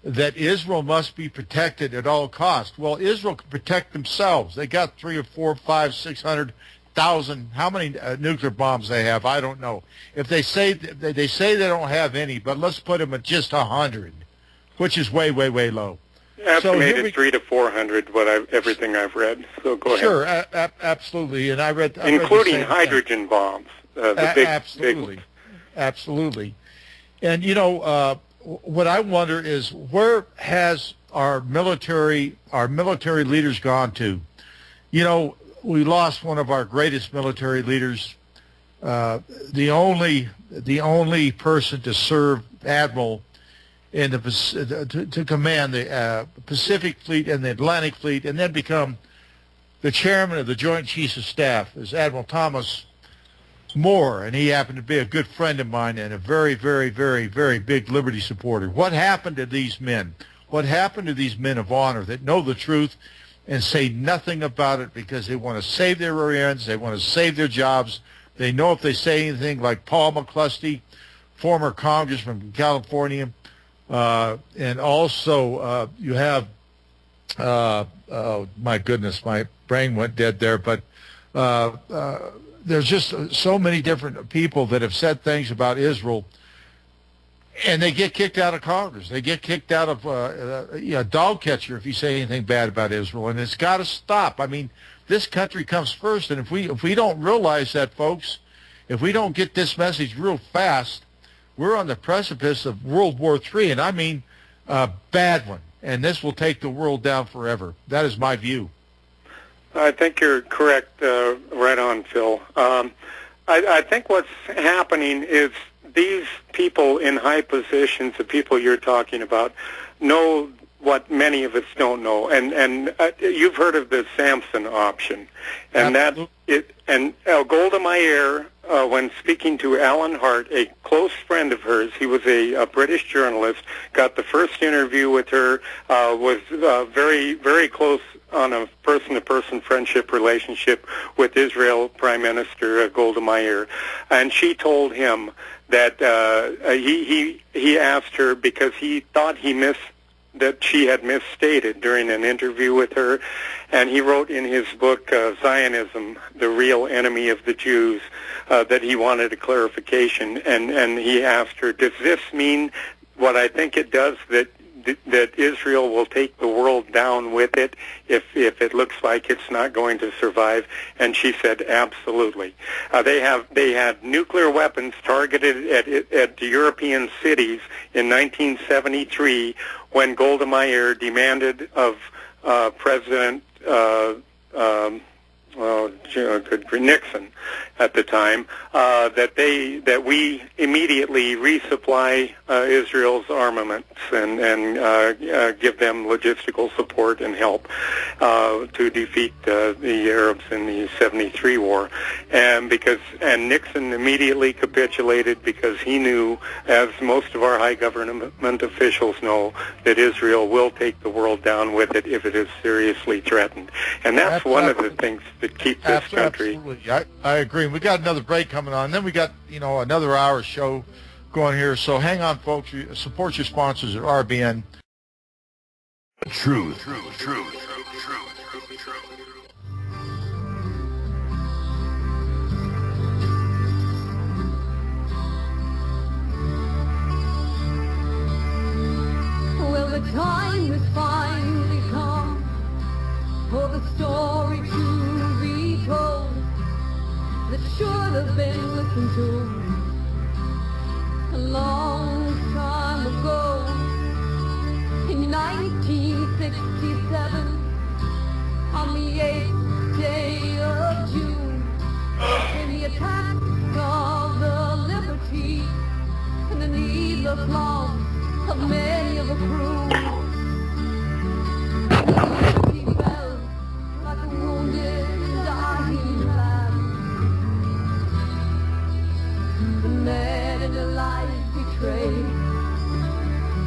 [SPEAKER 1] that Israel must be protected at all costs. Well, Israel can protect themselves. They got 3 or 4, 5, 600,000. How many nuclear bombs they have? I don't know. If they say they don't have any, but let's put them at just 100, which is way, way, way low.
[SPEAKER 14] Estimated 300 to 400. Everything I've read. So go ahead.
[SPEAKER 1] Sure, absolutely. And I read
[SPEAKER 14] including hydrogen bombs.
[SPEAKER 1] Absolutely, absolutely. And what I wonder is, where has our military leaders gone to? We lost one of our greatest military leaders, the only person to serve admiral in to command the Pacific Fleet and the Atlantic Fleet, and then become the chairman of the Joint Chiefs of Staff, is Admiral Thomas Moore, and he happened to be a good friend of mine and a very, very, very, very big liberty supporter. What happened to these men? What happened to these men of honor that know the truth and say nothing about it because they want to save their rear ends, they want to save their jobs? They know if they say anything, like Paul McCluskey, former congressman from California, and also you have, oh my goodness, my brain went dead there, but there's just so many different people that have said things about Israel, and they get kicked out of Congress. They get kicked out of a dog catcher if you say anything bad about Israel, and it's got to stop. I mean, this country comes first, and if we don't realize that, folks, if we don't get this message real fast, we're on the precipice of World War III, and I mean a bad one, and this will take the world down forever. That is my view.
[SPEAKER 14] I think you're correct, right on, Phil. I think what's happening is these people in high positions, the people you're talking about, know what many of us don't know. And you've heard of the Samson option. And Golda Meir, when speaking to Alan Hart, a close friend of hers, he was a British journalist, got the first interview with her, was very, very close on a person-to-person friendship relationship with Israel Prime Minister Golda Meir. And she told him that he asked her because he thought that she had misstated during an interview with her, and he wrote in his book, Zionism, the Real Enemy of the Jews, that he wanted a clarification, and he asked her, does this mean what I think it does, that Israel will take the world down with it if it looks like it's not going to survive? And she said, absolutely. They had nuclear weapons targeted at European cities in 1973 when Golda Meir demanded of President Nixon at the time that we immediately resupply Israel's armaments and give them logistical support and help to defeat the Arabs in the 73 war. And Nixon immediately capitulated because he knew, as most of our high government officials know, that Israel will take the world down with it if it is seriously threatened. And that's one of the things that keep this country.
[SPEAKER 1] Absolutely, I agree. We got another break coming on. Then we got another hour show going here. So hang on, folks. Support your sponsors at RBN.
[SPEAKER 4] Truth.
[SPEAKER 2] Well, the time has finally come for the story to be told that should have been listened to a long time ago. In 1967, on the 8th day of June, in the attack of the Liberty and the needless loss of many of the crew, the Liberty fell like a wounded, dying lamb. The men in their life betrayed,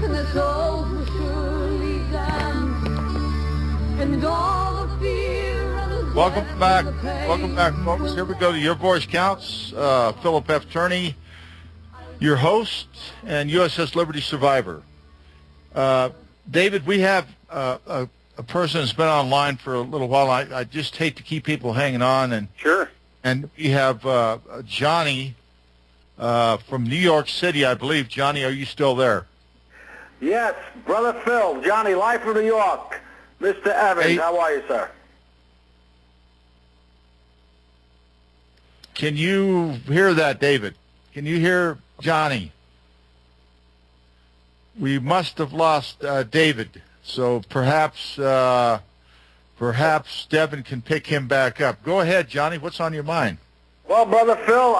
[SPEAKER 2] and their souls were surely damned, and all the fear and the
[SPEAKER 1] Welcome back, folks. Here we go to Your Voice Counts. Philip F. Tourney, your host, and USS Liberty survivor. David, we have a person that's been online for a little while. I just hate to keep people hanging on. And
[SPEAKER 14] sure.
[SPEAKER 1] And we have Johnny from New York City, I believe. Johnny, are you still there?
[SPEAKER 17] Yes, Brother Phil, Johnny, live from New York. Mr. Evans,
[SPEAKER 1] hey,
[SPEAKER 17] how are you, sir?
[SPEAKER 1] Can you hear that, David? Can you hear Johnny? We must have lost David, so perhaps Devin can pick him back up. Go ahead, Johnny. What's on your mind?
[SPEAKER 17] Well, Brother Phil,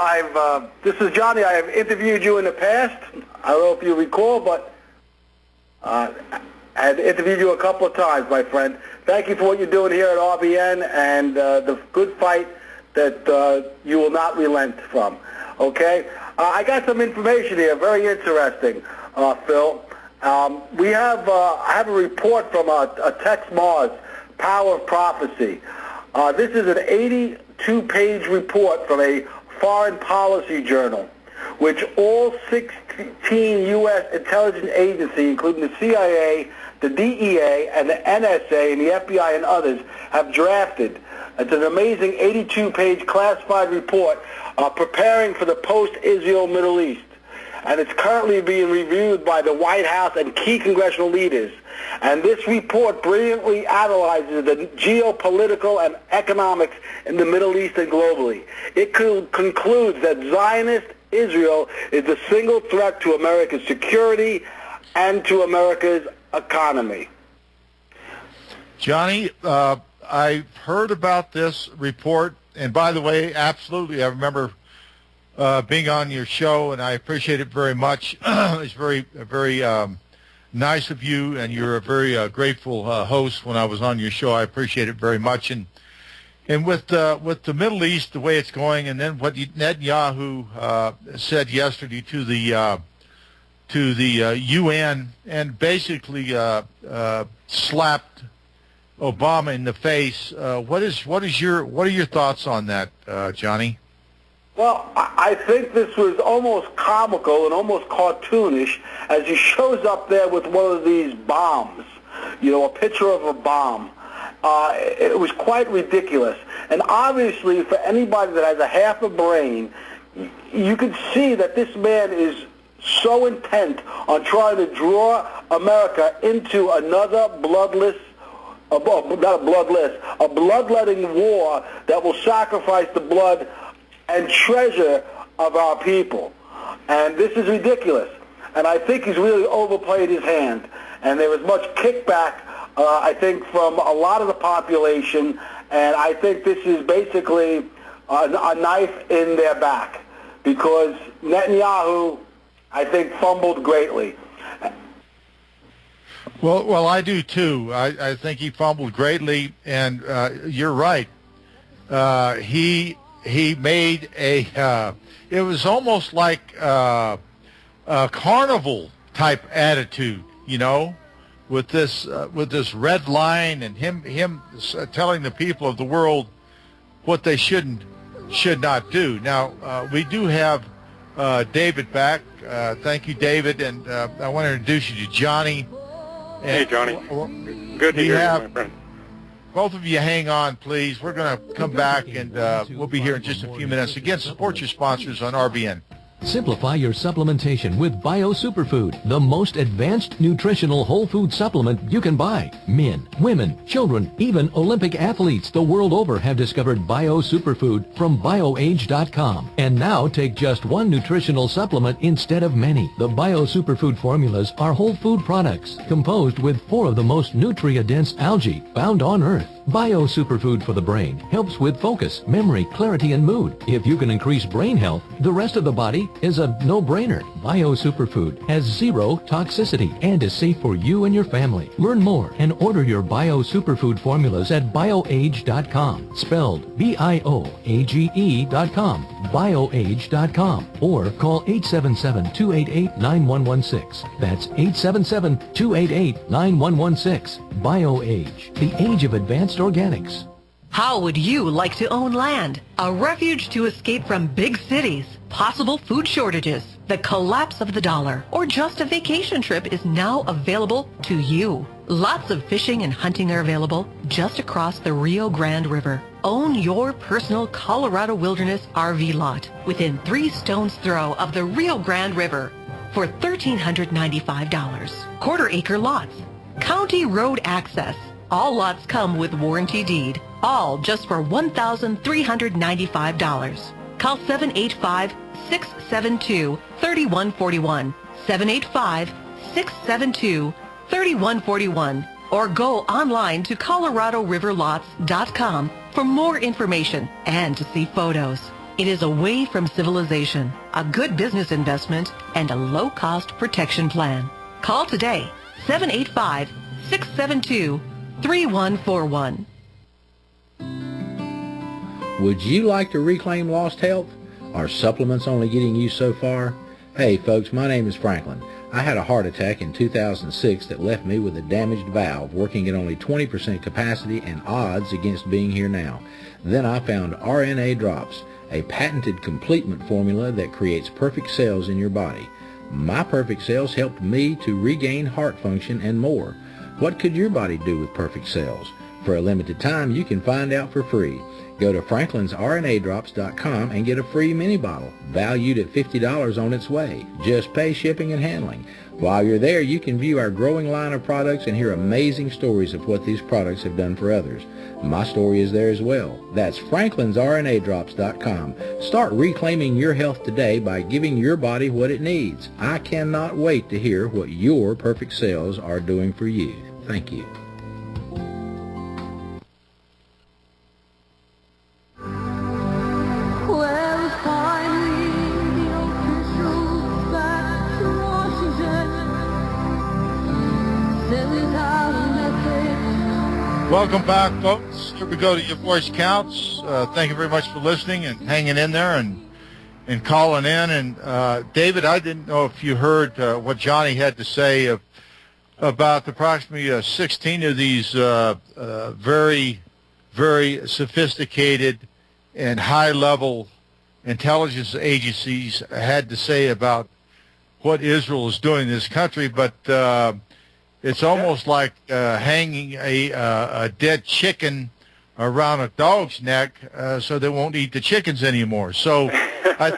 [SPEAKER 17] this is Johnny. I have interviewed you in the past. I don't know if you recall, but I had interviewed you a couple of times, my friend. Thank you for what you're doing here at RBN and the good fight that you will not relent from. Okay? I got some information here, very interesting, Phil. I have a report from a Tex Mars, Power of Prophecy. This is an 82-page report from a foreign policy journal, which all 16 U.S. intelligence agencies, including the CIA, the DEA, and the NSA, and the FBI, and others, have drafted. It's an amazing 82-page classified report preparing for the post-Israel Middle East. And it's currently being reviewed by the White House and key congressional leaders. And this report brilliantly analyzes the geopolitical and economics in the Middle East and globally. It concludes that Zionist Israel is the single threat to America's security and to America's economy.
[SPEAKER 1] Johnny, I heard about this report, and by the way, absolutely, I remember being on your show, and I appreciate it very much. It's very nice of you, and you're a very grateful host when I was on your show. I appreciate it very much. And with the Middle East, the way it's going, and then what Netanyahu said yesterday to the UN, and basically slapped Obama in the face. What are your thoughts on that, Johnny?
[SPEAKER 17] Well, I think this was almost comical and almost cartoonish as he shows up there with one of these bombs, a picture of a bomb. It was quite ridiculous. And obviously, for anybody that has a half a brain, you can see that this man is so intent on trying to draw America into another a bloodletting war that will sacrifice the blood and treasure of our people. And this is ridiculous. And I think he's really overplayed his hand. And there was much kickback, I think, from a lot of the population. And I think this is basically a knife in their back. Because Netanyahu, I think, fumbled greatly.
[SPEAKER 1] Well, I do too. I think he fumbled greatly, and you're right. He made it was almost like a carnival type attitude, with this red line and him telling the people of the world what they should not do. Now we do have David back. Thank you, David, and I want to introduce you to Johnny.
[SPEAKER 14] Hey, Johnny. Good to hear you, my friend.
[SPEAKER 1] Both of you hang on, please. We're going to come back, and we'll be here in just a few minutes. Again, support your sponsors on RBN.
[SPEAKER 5] Simplify your supplementation with Bio Superfood, the most advanced nutritional whole food supplement you can buy. Men, women, children, even Olympic athletes the world over have discovered Bio Superfood from BioAge.com. And now take just one nutritional supplement instead of many. The Bio Superfood formulas are whole food products composed with 4 of the most nutrient-dense algae found on Earth. Bio Superfood for the brain helps with focus, memory, clarity, and mood. If you can increase brain health, the rest of the body is a no-brainer. Bio Superfood has 0 toxicity and is safe for you and your family. Learn more and order your Bio Superfood formulas at BioAge.com, spelled BIOAGE.com, BioAge.com, or call 877-288-9116. That's 877-288-9116. BioAge, the age of advanced organics.
[SPEAKER 7] How would you like to own land? A refuge to escape from big cities, possible food shortages, the collapse of the dollar, or just a vacation trip is now available to you. Lots of fishing and hunting are available just across the Rio Grande River. Own your personal Colorado Wilderness RV lot within 3 stones throw of the Rio Grande River for $1,395. Quarter-acre lots, county road access. All lots come with warranty deed. All just for $1,395. Call 785-672-3141. 785-672-3141. Or go online to ColoradoRiverLots.com for more information and to see photos. It is away from civilization, a good business investment, and a low-cost protection plan. Call today, 785-672-3141.
[SPEAKER 15] Would you like to reclaim lost health? Are supplements only getting you so far? Hey folks, my name is Franklin. I had a heart attack in 2006 that left me with a damaged valve working at only 20% capacity and odds against being here now. Then I found RNA drops, a patented complement formula that creates perfect cells in your body. My perfect cells helped me to regain heart function and more. What could your body do with perfect cells? For a limited time, you can find out for free. Go to franklinsrnadrops.com and get a free mini bottle, valued at $50 on its way. Just pay shipping and handling. While you're there, you can view our growing line of products and hear amazing stories of what these products have done for others. My story is there as well. That's franklinsrnadrops.com. Start reclaiming your health today by giving your body what it needs. I cannot wait to hear what your perfect cells are doing for you. Thank you.
[SPEAKER 1] Welcome back, folks. Here we go to Your Voice Counts. Thank you very much for listening and hanging in there and calling in. And David, I didn't know if you heard what Johnny had to say about approximately 16 of these very, very sophisticated and high-level intelligence agencies had to say about what Israel is doing in this country, but it's almost like hanging a dead chicken around a dog's neck so they won't eat the chickens anymore. So I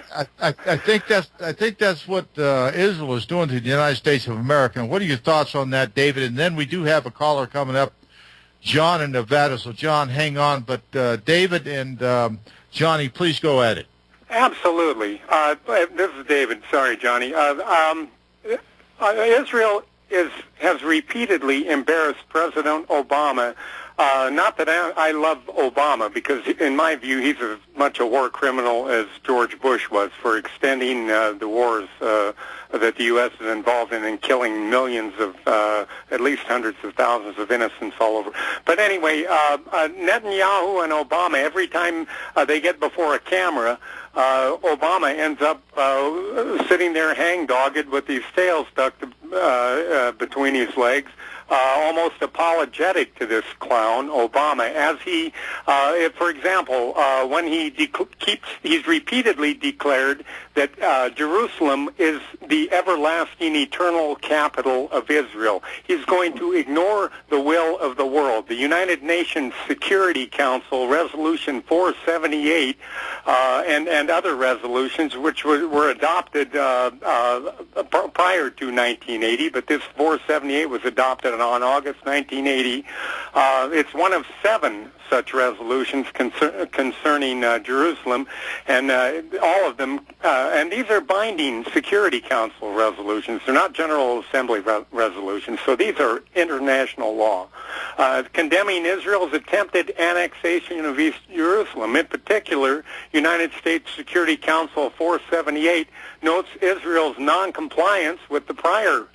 [SPEAKER 1] think that's what Israel is doing to the United States of America. And what are your thoughts on that, David? And then we do have a caller coming up, John in Nevada. So John, hang on. But David and Johnny, please go at it.
[SPEAKER 14] Absolutely. This is David. Sorry, Johnny. Israel has repeatedly embarrassed President Obama. Not that I love Obama, because in my view he's as much a war criminal as George Bush was for extending the wars that the U.S. is involved in and killing millions of, at least hundreds of thousands of innocents all over. But anyway, Netanyahu and Obama, every time they get before a camera, Obama ends up sitting there hang-dogged with his tail stuck between his legs, almost apologetic to this clown, Obama, as he, for example, when he's repeatedly declared that Jerusalem is the everlasting, eternal capital of Israel. He's going to ignore the will of the world. The United Nations Security Council Resolution 478 and other resolutions, which were adopted prior to 1980, but this 478 was adopted on August 1980. It's one of 7 such resolutions concerning Jerusalem, and all of them, and these are binding Security Council resolutions. They're not General Assembly resolutions, so these are international law. Condemning Israel's attempted annexation of East Jerusalem. In particular, United States Security Council 478 notes Israel's non-compliance with the prior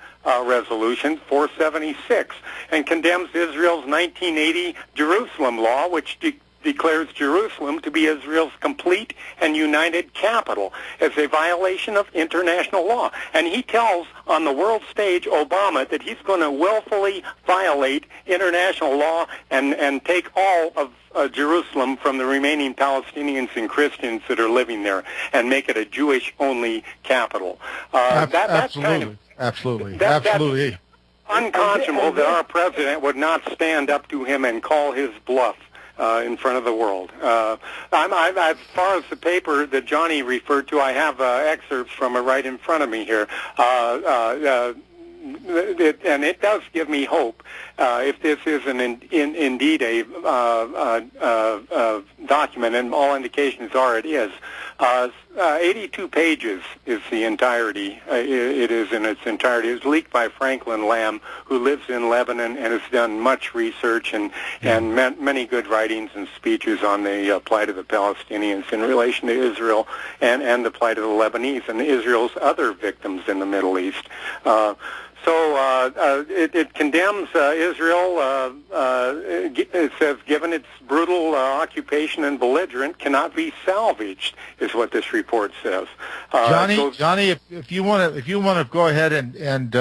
[SPEAKER 14] resolution 476 and condemns Israel's 1980 Jerusalem law, which declares Jerusalem to be Israel's complete and united capital as a violation of international law. And he tells on the world stage Obama that he's going to willfully violate international law and take all of Jerusalem from the remaining Palestinians and Christians that are living there and make it a Jewish-only capital.
[SPEAKER 1] Absolutely.
[SPEAKER 14] That's unconscionable that our president would not stand up to him and call his bluff in front of the world. As far as the paper that Johnny referred to, I have excerpts from it right in front of me here. And it does give me hope. If this is indeed a document, and all indications are it is, 82 pages is the entirety. It is in its entirety. It was leaked by Franklin Lamb, who lives in Lebanon and has done much research and many good writings and speeches on the plight of the Palestinians in relation to Israel and the plight of the Lebanese and Israel's other victims in the Middle East. So it condemns Israel. It says, given its brutal occupation and belligerent, cannot be salvaged, is what this report says.
[SPEAKER 1] Johnny, if you want to go ahead and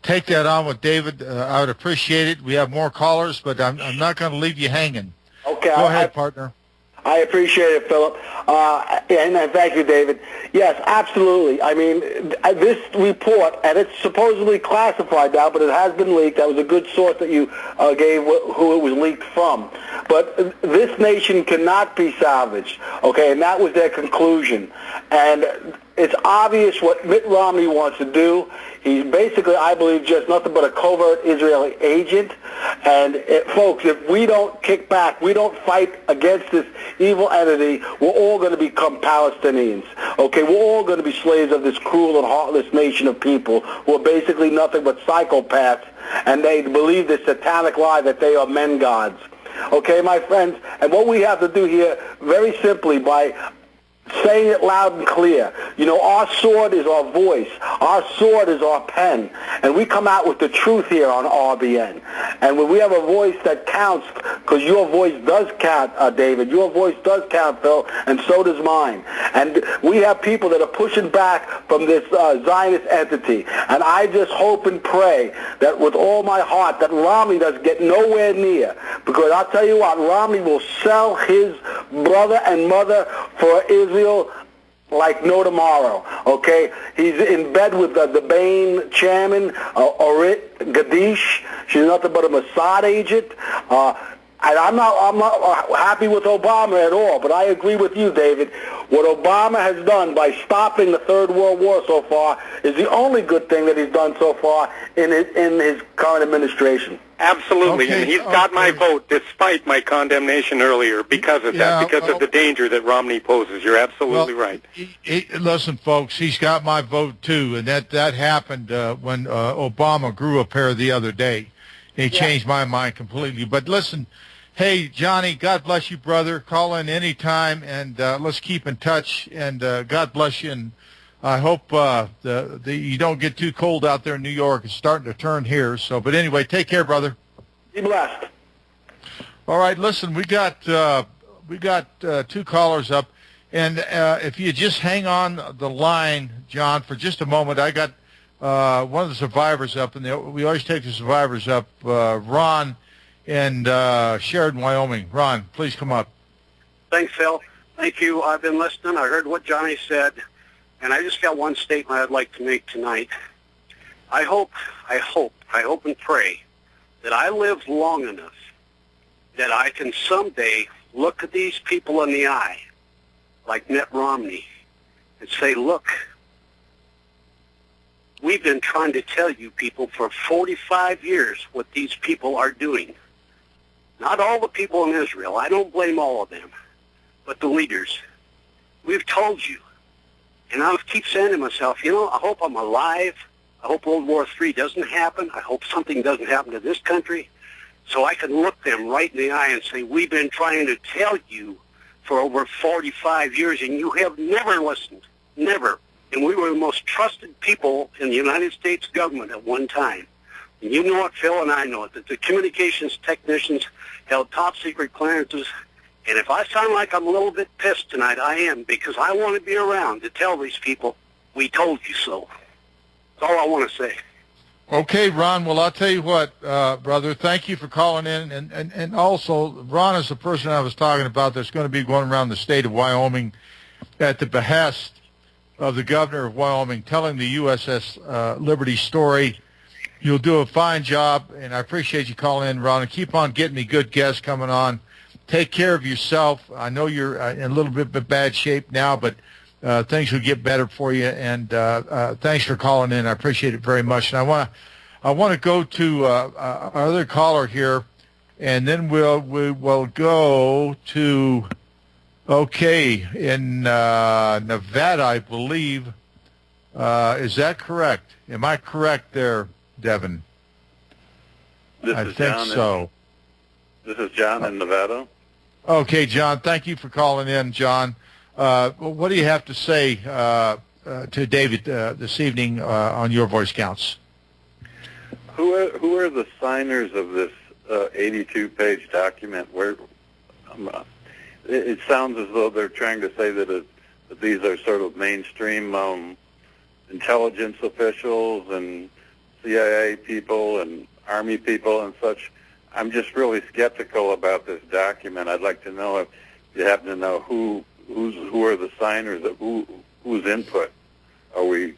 [SPEAKER 1] take that on with David, I would appreciate it. We have more callers, but I'm not going to leave you hanging.
[SPEAKER 17] Okay.
[SPEAKER 1] Go ahead, partner.
[SPEAKER 17] I appreciate it, Philip. And thank you, David. Yes, absolutely. I mean, this report, and it's supposedly classified now, but it has been leaked. That was a good source that you gave who it was leaked from. But this nation cannot be salvaged, okay, and that was their conclusion. And it's obvious what Mitt Romney wants to do. He's basically, I believe, just nothing but a covert Israeli agent. And, folks, if we don't kick back, we don't fight against this evil entity, we're all going to become Palestinians. Okay, we're all going to be slaves of this cruel and heartless nation of people who are basically nothing but psychopaths, and they believe this satanic lie that they are men gods. Okay, my friends, and what we have to do here, very simply, by saying it loud and clear. You know, our sword is our voice. Our sword is our pen. And we come out with the truth here on RBN. And when we have a voice that counts, because your voice does count, David, your voice does count, Phil, and so does mine. And we have people that are pushing back from this Zionist entity. And I just hope and pray that with all my heart that Romney does get nowhere near. Because I'll tell you what, Romney will sell his brother and mother for Israel like no tomorrow, okay? He's in bed with the Bain chairman, Orit Gadish. She's nothing but a Mossad agent. And I'm not happy with Obama at all, but I agree with you, David. What Obama has done by stopping the Third World War so far is the only good thing that he's done so far in his current administration.
[SPEAKER 14] Absolutely, and he's got my vote despite my condemnation earlier because of that, because of the danger that Romney poses. You're absolutely right.
[SPEAKER 1] Listen, folks, he's got my vote too, and that happened when Obama grew a pair the other day. He changed my mind completely. But listen, hey, Johnny, God bless you, brother. Call in anytime, and let's keep in touch, and God bless you, and I hope you don't get too cold out there in New York. It's starting to turn here. So, but anyway, take care, brother.
[SPEAKER 17] Be blessed.
[SPEAKER 1] All right, listen, we got two callers up, and if you just hang on the line, John, for just a moment, I got one of the survivors up, and we always take the survivors up. Ron in Sheridan, Wyoming. Ron, please come up.
[SPEAKER 18] Thanks, Phil. Thank you. I've been listening. I heard what Johnny said. And I just got one statement I'd like to make tonight. I hope and pray that I live long enough that I can someday look at these people in the eye, like Mitt Romney, and say, look, we've been trying to tell you people for 45 years what these people are doing. Not all the people in Israel. I don't blame all of them, but the leaders. We've told you. And I keep saying to myself, you know, I hope I'm alive. I hope World War III doesn't happen. I hope something doesn't happen to this country so I can look them right in the eye and say, we've been trying to tell you for over 45 years, and you have never listened, never. And we were the most trusted people in the United States government at one time. And you know it, Phil, and I know it, that the communications technicians held top-secret clearances, And if I sound like I'm a little bit pissed tonight, I am, because I want to be around to tell these people, we told you so. That's all I want to say.
[SPEAKER 1] Okay, Ron, well, I'll tell you what, brother, thank you for calling in. And also, Ron is the person I was talking about that's going to be going around the state of Wyoming at the behest of the governor of Wyoming, telling the USS Liberty story. You'll do a fine job, and I appreciate you calling in, Ron, and keep on getting me good guests coming on. Take care of yourself. I know you're in a little bit of bad shape now, but things will get better for you. And thanks for calling in. I appreciate it very much. And I want to go to our other caller here, and then we will go to in Nevada, I believe. Is that correct? Am I correct there, Devin? I think so.
[SPEAKER 19] This is John in Nevada.
[SPEAKER 1] Okay, John, thank you for calling in, John. What do you have to say to David this evening on Your Voice Counts?
[SPEAKER 19] Who are the signers of this 82-page document? It sounds as though they're trying to say that these are sort of mainstream intelligence officials and CIA people and Army people and such. I'm just really skeptical about this document. I'd like to know if you happen to know who are the signers, of whose input are we?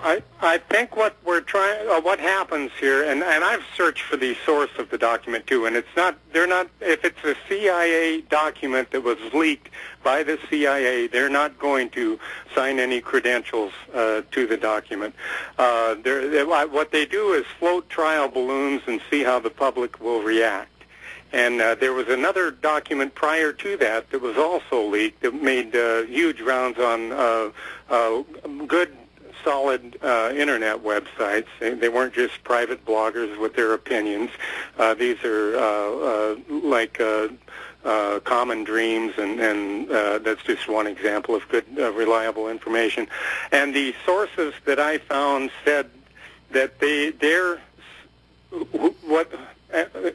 [SPEAKER 14] I think what we're trying, what happens here, and I've searched for the source of the document too, and if it's a CIA document that was leaked by the CIA, they're not going to sign any credentials to the document. What they do is float trial balloons and see how the public will react. And there was another document prior to that was also leaked that made huge rounds on good, solid internet websites. They weren't just private bloggers with their opinions. These are like Common Dreams, and that's just one example of good, reliable information. And the sources that I found said that what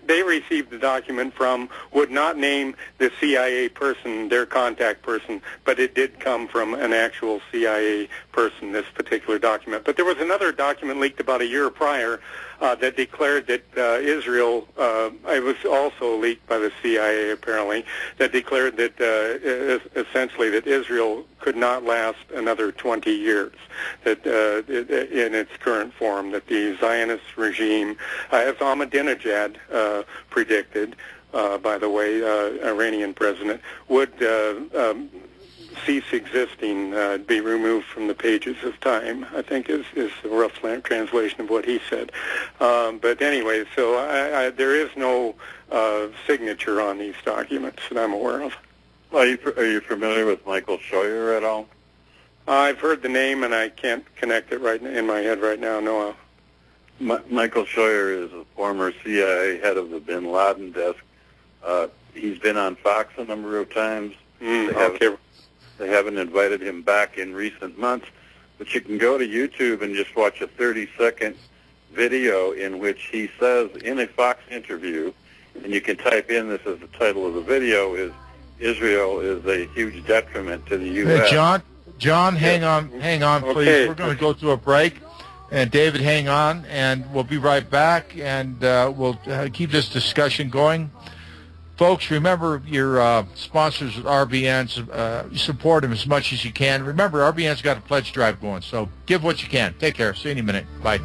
[SPEAKER 14] they received the document from would not name the CIA person, their contact person, but it did come from an actual CIA person, this particular document. But there was another document leaked about a year prior that declared that Israel, it was also leaked by the CIA apparently, that declared that essentially that Israel could not last another 20 years, that in its current form, that the Zionist regime, as Ahmadinejad predicted, by the way, Iranian president, would cease existing, be removed from the pages of time, I think is the rough translation of what he said. But anyway, so there is no signature on these documents that I'm aware of.
[SPEAKER 19] Are you familiar with Michael Scheuer at all?
[SPEAKER 14] I've heard the name, and I can't connect it right in my head right now, no.
[SPEAKER 19] Michael Scheuer is a former CIA head of the Bin Laden desk. He's been on Fox a number of times. They haven't invited him back in recent months, but you can go to YouTube and just watch a 30-second video in which he says in a Fox interview, and you can type in this as the title of the video, is Israel is a huge detriment to the U.S.
[SPEAKER 1] Hey, John, hang on, please.
[SPEAKER 14] Okay.
[SPEAKER 1] We're going to go to a break. And David, hang on, and we'll be right back, and we'll keep this discussion going. Folks, remember your sponsors at RBN. Support them as much as you can. Remember, RBN's got a pledge drive going, so give what you can. Take care. See you in a minute. Bye.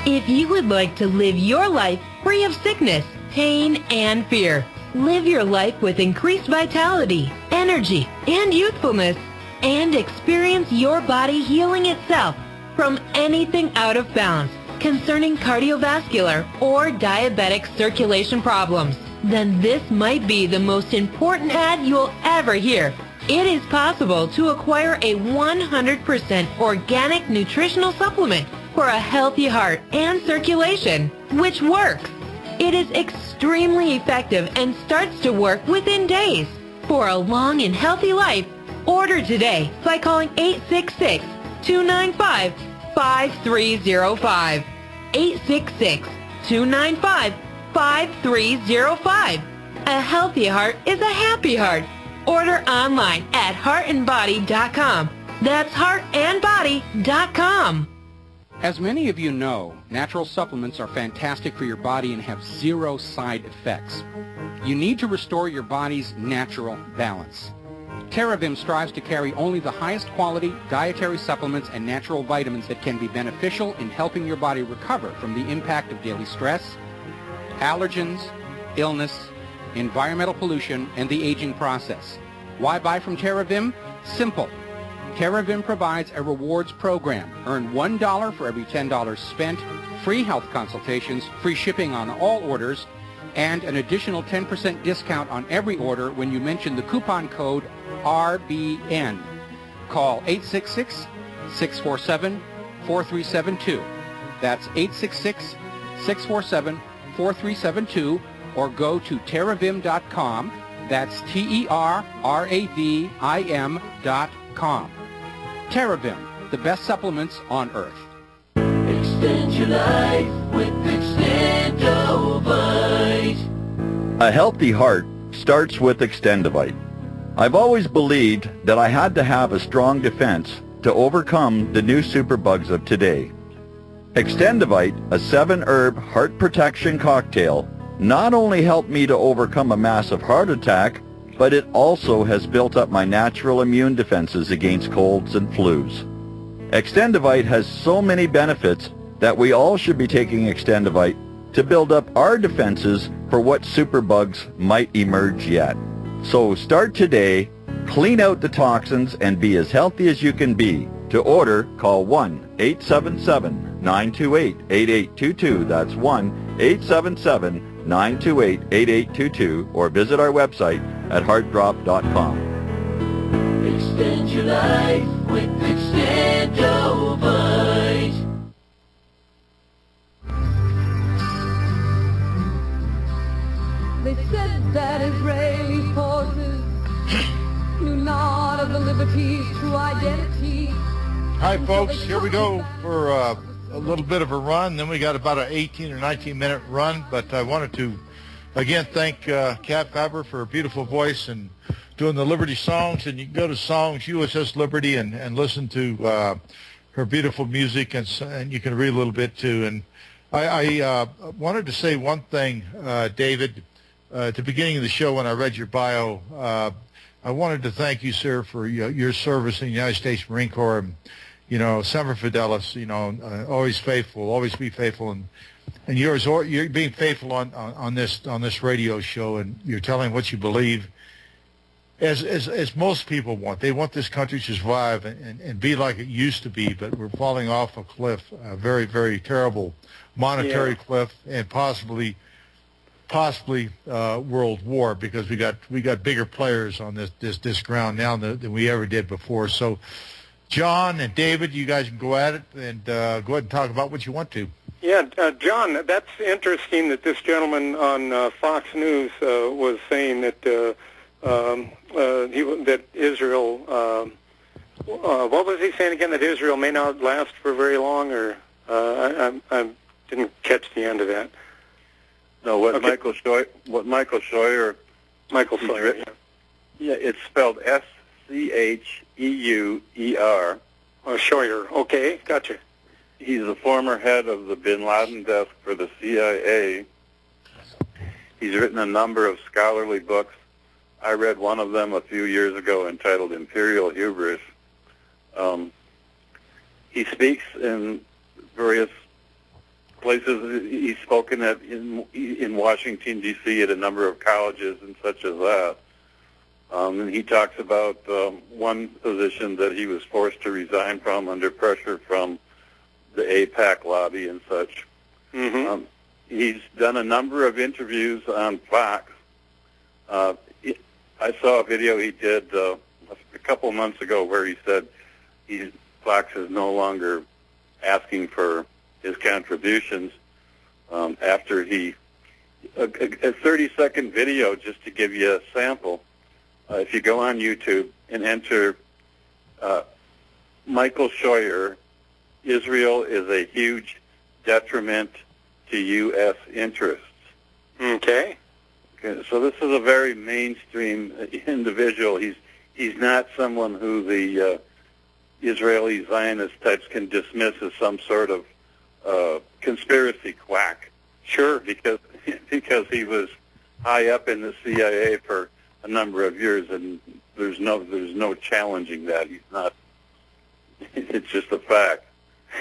[SPEAKER 7] If you would like to live your life free of sickness, pain, and fear, live your life with increased vitality, energy, and youthfulness, and experience your body healing itself from anything out of balance concerning cardiovascular or diabetic circulation problems, then this might be the most important ad you'll ever hear. It is possible to acquire a 100% organic nutritional supplement for a healthy heart and circulation, which works. It is extremely effective and starts to work within days. For a long and healthy life, order today by calling 866-295-5688 866-295-5305. 866-295-5305. A healthy heart is a happy heart. Order online at heartandbody.com. That's heartandbody.com.
[SPEAKER 6] As many of you know, natural supplements are fantastic for your body and have zero side effects. You need to restore your body's natural balance. TerraVim strives to carry only the highest quality dietary supplements and natural vitamins that can be beneficial in helping your body recover from the impact of daily stress, allergens, illness, environmental pollution, and the aging process. Why buy from TerraVim? Simple. TerraVim provides a rewards program. Earn $1 for every $10 spent, free health consultations, free shipping on all orders, and an additional 10% discount on every order when you mention the coupon code RBN. Call 866-647-4372. That's 866-647-4372, or go to terravim.com. That's TerraVim.com. TerraVim, the best supplements on earth.
[SPEAKER 20] Extend your life with Extendovite.
[SPEAKER 21] A healthy heart starts with Extendovite. I've always believed that I had to have a strong defense to overcome the new superbugs of today. Extendovite, a 7-herb heart protection cocktail, not only helped me to overcome a massive heart attack, but it also has built up my natural immune defenses against colds and flus. Extendovite has so many benefits that we all should be taking Extendovite to build up our defenses for what superbugs might emerge yet. So start today, clean out the toxins, and be as healthy as you can be. To order, call 1-877-928-8822. That's 1-877-928-8822, or visit our website at heartdrop.com.
[SPEAKER 20] Extend your life with Extendovite.
[SPEAKER 2] They said that Israeli forces knew not of the Liberty's true identity.
[SPEAKER 1] Hi, folks. Here we go for a little bit of a run. Then we got about an 18 or 19-minute run. But I wanted to, again, thank Kat Faber for her beautiful voice and doing the Liberty songs. And you can go to Songs, USS Liberty, and listen to her beautiful music, and you can read a little bit, too. And I wanted to say one thing, David. At the beginning of the show, when I read your bio, I wanted to thank you, sir, for your service in the United States Marine Corps. And, you know, Semper Fidelis, you know, always faithful, always be faithful. And you're being faithful on this radio show, and you're telling what you believe, as most people want. They want this country to survive and be like it used to be, but we're falling off a cliff, a very, very terrible monetary cliff, and possibly world war, because we got bigger players on this ground now than we ever did before. So, John and David, you guys can go at it and go ahead and talk about what you want to.
[SPEAKER 14] Yeah, John, that's interesting that this gentleman on Fox News was saying that that Israel. What was he saying again? That Israel may not last for very long, or I didn't catch the end of that.
[SPEAKER 19] No, Michael Scheuer. Yeah, it's spelled S-C-H-E-U-E-R.
[SPEAKER 14] Oh, Scheuer. Okay, gotcha.
[SPEAKER 19] He's the former head of the Bin Laden desk for the CIA. He's written a number of scholarly books. I read one of them a few years ago entitled Imperial Hubris. He speaks in various places. He's spoken at in Washington, D.C. at a number of colleges and such as that. And he talks about one position that he was forced to resign from under pressure from the AIPAC lobby and such. Mm-hmm. He's done a number of interviews on Fox. I saw a video he did a couple months ago where he said Fox is no longer asking for his contributions after a 30-second video, just to give you a sample. If you go on YouTube and enter Michael Scheuer, Israel is a huge detriment to U.S. interests.
[SPEAKER 14] Okay.
[SPEAKER 19] So this is a very mainstream individual. He's not someone who the Israeli Zionist types can dismiss as some sort of conspiracy quack.
[SPEAKER 14] Sure.
[SPEAKER 19] Because he was high up in the CIA for a number of years, and there's no challenging that. He's not. It's just a fact.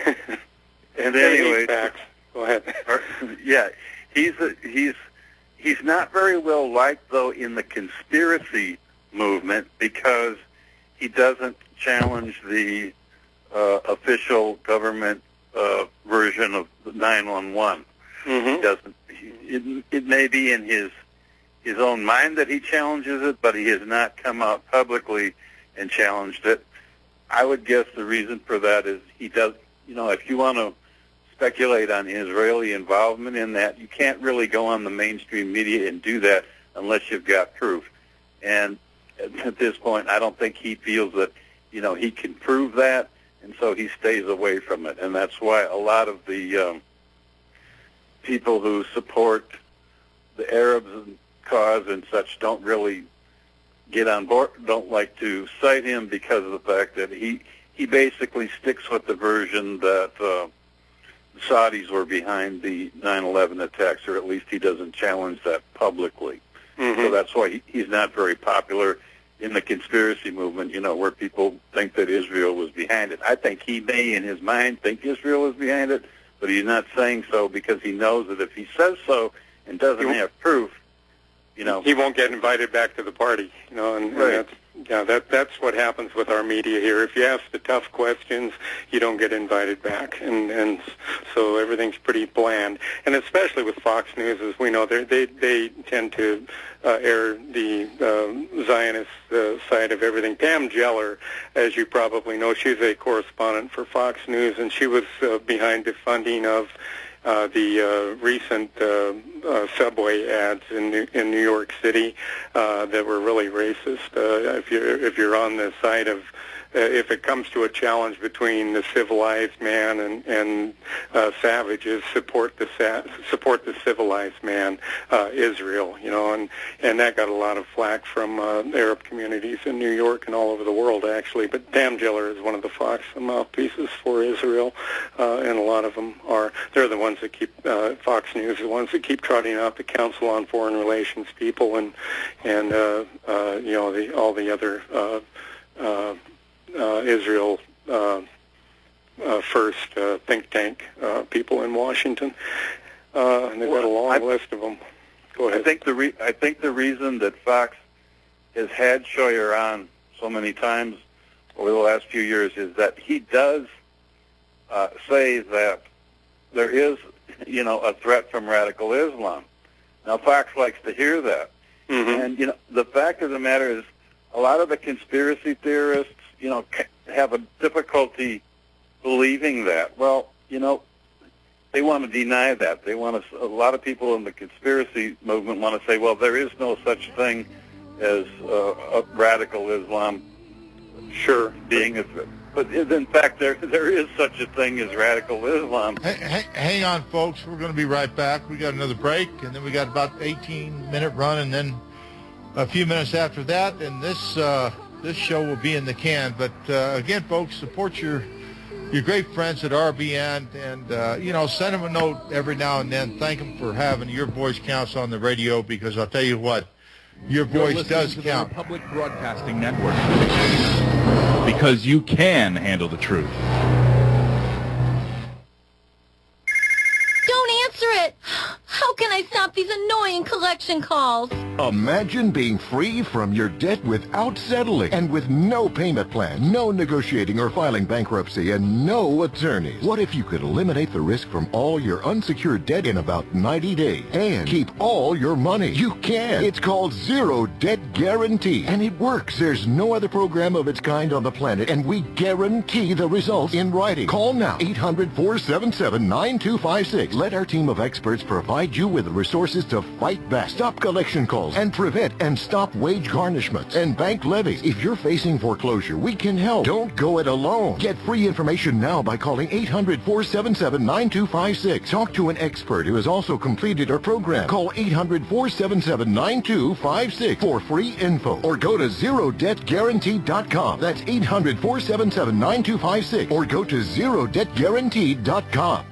[SPEAKER 19] And anyway,
[SPEAKER 14] facts. Go ahead.
[SPEAKER 19] Yeah, he's not very well liked though in the conspiracy movement because he doesn't challenge the official government version of 911.
[SPEAKER 14] Mm-hmm.
[SPEAKER 19] He doesn't. It may be in his own mind that he challenges it, but he has not come out publicly and challenged it. I would guess the reason for that is he does. You know, if you want to speculate on Israeli involvement in that, you can't really go on the mainstream media and do that unless you've got proof. And at this point, I don't think he feels that, you know, he can prove that, and so he stays away from it. And that's why a lot of the people who support the Arabs cause and such don't really get on board, don't like to cite him because of the fact that he basically sticks with the version that the Saudis were behind the 9/11 attacks, or at least he doesn't challenge that publicly.
[SPEAKER 14] Mm-hmm.
[SPEAKER 19] So that's why he's not very popular in the conspiracy movement, you know, where people think that Israel was behind it. I think he may, in his mind, think Israel was behind it, but he's not saying so because he knows that if he says so and doesn't have proof, you know,
[SPEAKER 14] he won't get invited back to the party. You know, and
[SPEAKER 19] right.
[SPEAKER 14] That's what happens with our media here. If you ask the tough questions, you don't get invited back, and so everything's pretty bland. And especially with Fox News, as we know, they tend to air the Zionist side of everything. Pam Jeller, as you probably know, she's a correspondent for Fox News, and she was behind the funding of the recent subway ads in New York City that were really racist. If you're on the side of if it comes to a challenge between the civilized man and savages, support the civilized man, Israel. You know, and that got a lot of flack from Arab communities in New York and all over the world, actually. But Pam Jeller is one of the Fox mouthpieces for Israel, and a lot of them are. They're the ones that keep Fox News, the ones that keep trotting out the Council on Foreign Relations people and you know, all the other Israel first think tank people in Washington, and they've got a long list of them. Go ahead.
[SPEAKER 19] I think the reason that Fox has had Scheuer on so many times over the last few years is that he does say that there is, you know, a threat from radical Islam. Now, Fox likes to hear that.
[SPEAKER 14] Mm-hmm.
[SPEAKER 19] And, you know, the fact of the matter is a lot of the conspiracy theorists, you know, have a difficulty believing that. Well, you know, they want to deny that. They want to. A lot of people in the conspiracy movement want to say, well, there is no such thing as radical Islam.
[SPEAKER 14] Sure,
[SPEAKER 19] being a, but in fact, there is such a thing as radical Islam.
[SPEAKER 1] Hang on, folks. We're going to be right back. We got another break, and then we got about 18-minute run, and then a few minutes after that, and this show will be in the can. But again, folks, support your great friends at RBN, and you know, send them a note every now and then. Thank them for having your voice counts on the radio, because I'll tell you what, your voice does count.
[SPEAKER 11] The Republic Broadcasting Network, because you can handle the truth.
[SPEAKER 3] Don't answer it! How can I stop these annoying collection calls?
[SPEAKER 4] Imagine being free from your debt without settling, and with no payment plan, no negotiating or filing bankruptcy, and no attorneys. What if you could eliminate the risk from all your unsecured debt in about 90 days and keep all your money? You can. It's called Zero Debt Guarantee, and it works. There's no other program of its kind on the planet, and we guarantee the results in writing. Call now, 800-477-9256. Let our team of experts provide you with the resources to Fight back, stop collection calls, and prevent and stop wage garnishments and bank levies. If you're facing foreclosure, we can help. Don't go it alone. Get free information now by calling 800-477-9256. Talk to an expert who has also completed our program. Call 800-477-9256 for free info, or go to ZeroDebtGuaranteed.com. That's 800-477-9256, or go to ZeroDebtGuaranteed.com.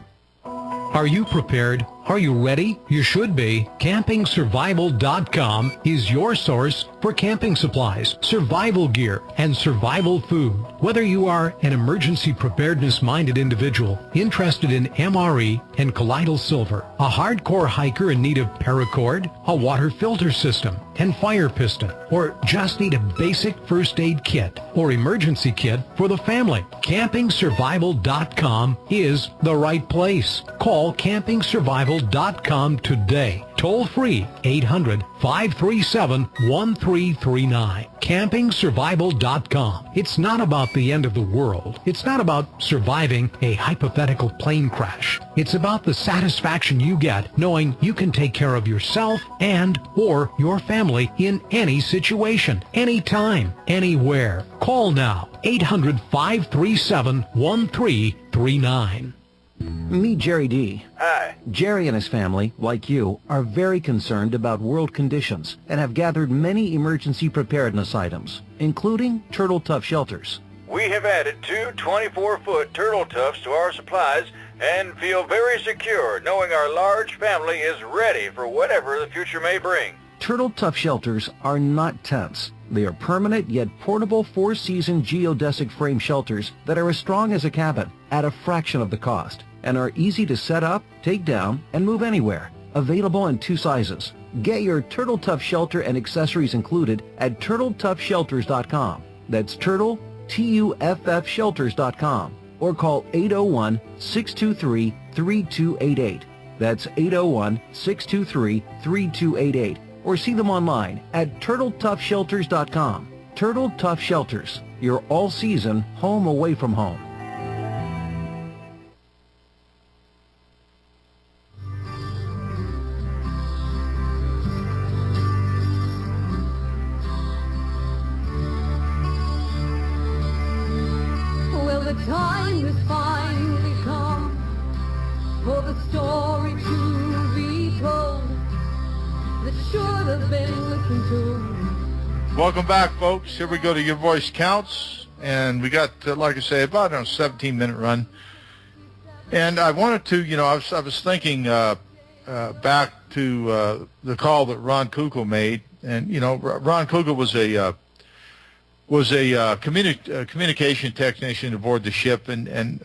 [SPEAKER 5] Are you prepared? Are you ready? You should be. CampingSurvival.com is your source for camping supplies, survival gear, and survival food. Whether you are an emergency preparedness-minded individual interested in MRE and colloidal silver, a hardcore hiker in need of paracord, a water filter system, and fire piston, or just need a basic first aid kit or emergency kit for the family, CampingSurvival.com is the right place. Call CampingSurvival.com today. Toll free 800-537-1339. CampingSurvival.com. It's not about the end of the world. It's not about surviving a hypothetical plane crash. It's about the satisfaction you get knowing you can take care of yourself and or your family in any situation, anytime, anywhere. Call now. 800-537-1339.
[SPEAKER 8] Meet Jerry D.
[SPEAKER 9] Hi.
[SPEAKER 8] Jerry and his family, like you, are very concerned about world conditions and have gathered many emergency preparedness items, including Turtle Tough shelters.
[SPEAKER 9] We have added 2 24-foot turtle tufts to our supplies and feel very secure knowing our large family is ready for whatever the future may bring.
[SPEAKER 8] Turtle Tough shelters are not tents. They are permanent yet portable 4-season geodesic frame shelters that are as strong as a cabin at a fraction of the cost and are easy to set up, take down, and move anywhere. Available in 2 sizes. Get your Turtle Tough shelter and accessories included at TurtleToughShelters.com. That's Turtle, T-U-F-F Shelters.com. Or call 801-623-3288. That's 801-623-3288. Or see them online at TurtleToughShelters.com. Turtle Tough Shelters, your all-season home away from home.
[SPEAKER 2] Well, the time has finally come for the story to be told that should have been listened to.
[SPEAKER 1] Welcome back, folks. Here we go to Your Voice Counts, and we got, like I say, about a 17-minute run. And I wanted to, I was thinking back to the call that Ron Kugel made, and Ron Kugel was a communication technician aboard the ship, and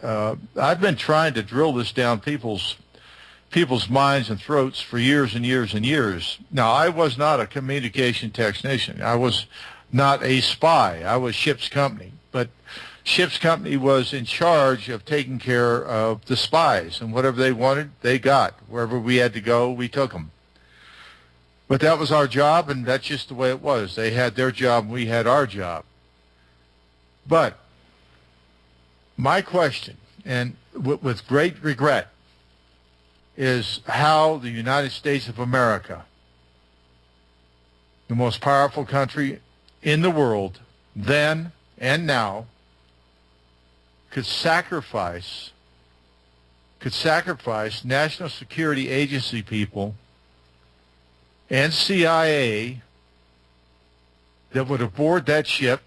[SPEAKER 1] I've been trying to drill this down people's minds and throats for years and years and years. Now, I was not a communication technician. I was not a spy. I was ship's company. But ship's company was in charge of taking care of the spies, and whatever they wanted, they got. Wherever we had to go, we took them. But that was our job, and that's just the way it was. They had their job, and we had our job. But my question, and with great regret, is how the United States of America, the most powerful country in the world then and now, could sacrifice National Security Agency people and CIA that would aboard that ship,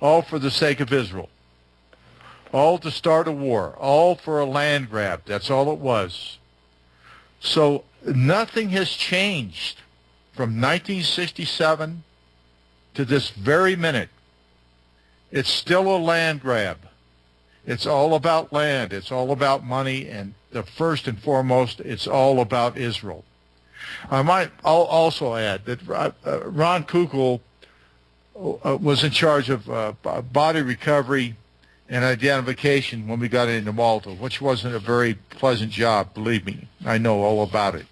[SPEAKER 1] all for the sake of Israel. All to start a war, all for a land grab. That's all it was. So nothing has changed from 1967 to this very minute. It's still a land grab. It's all about land. It's all about money. And first and foremost, it's all about Israel. I'll also add that Ron Kugel was in charge of body recovery and identification when we got into Malta, which wasn't a very pleasant job, believe me. I know all about it.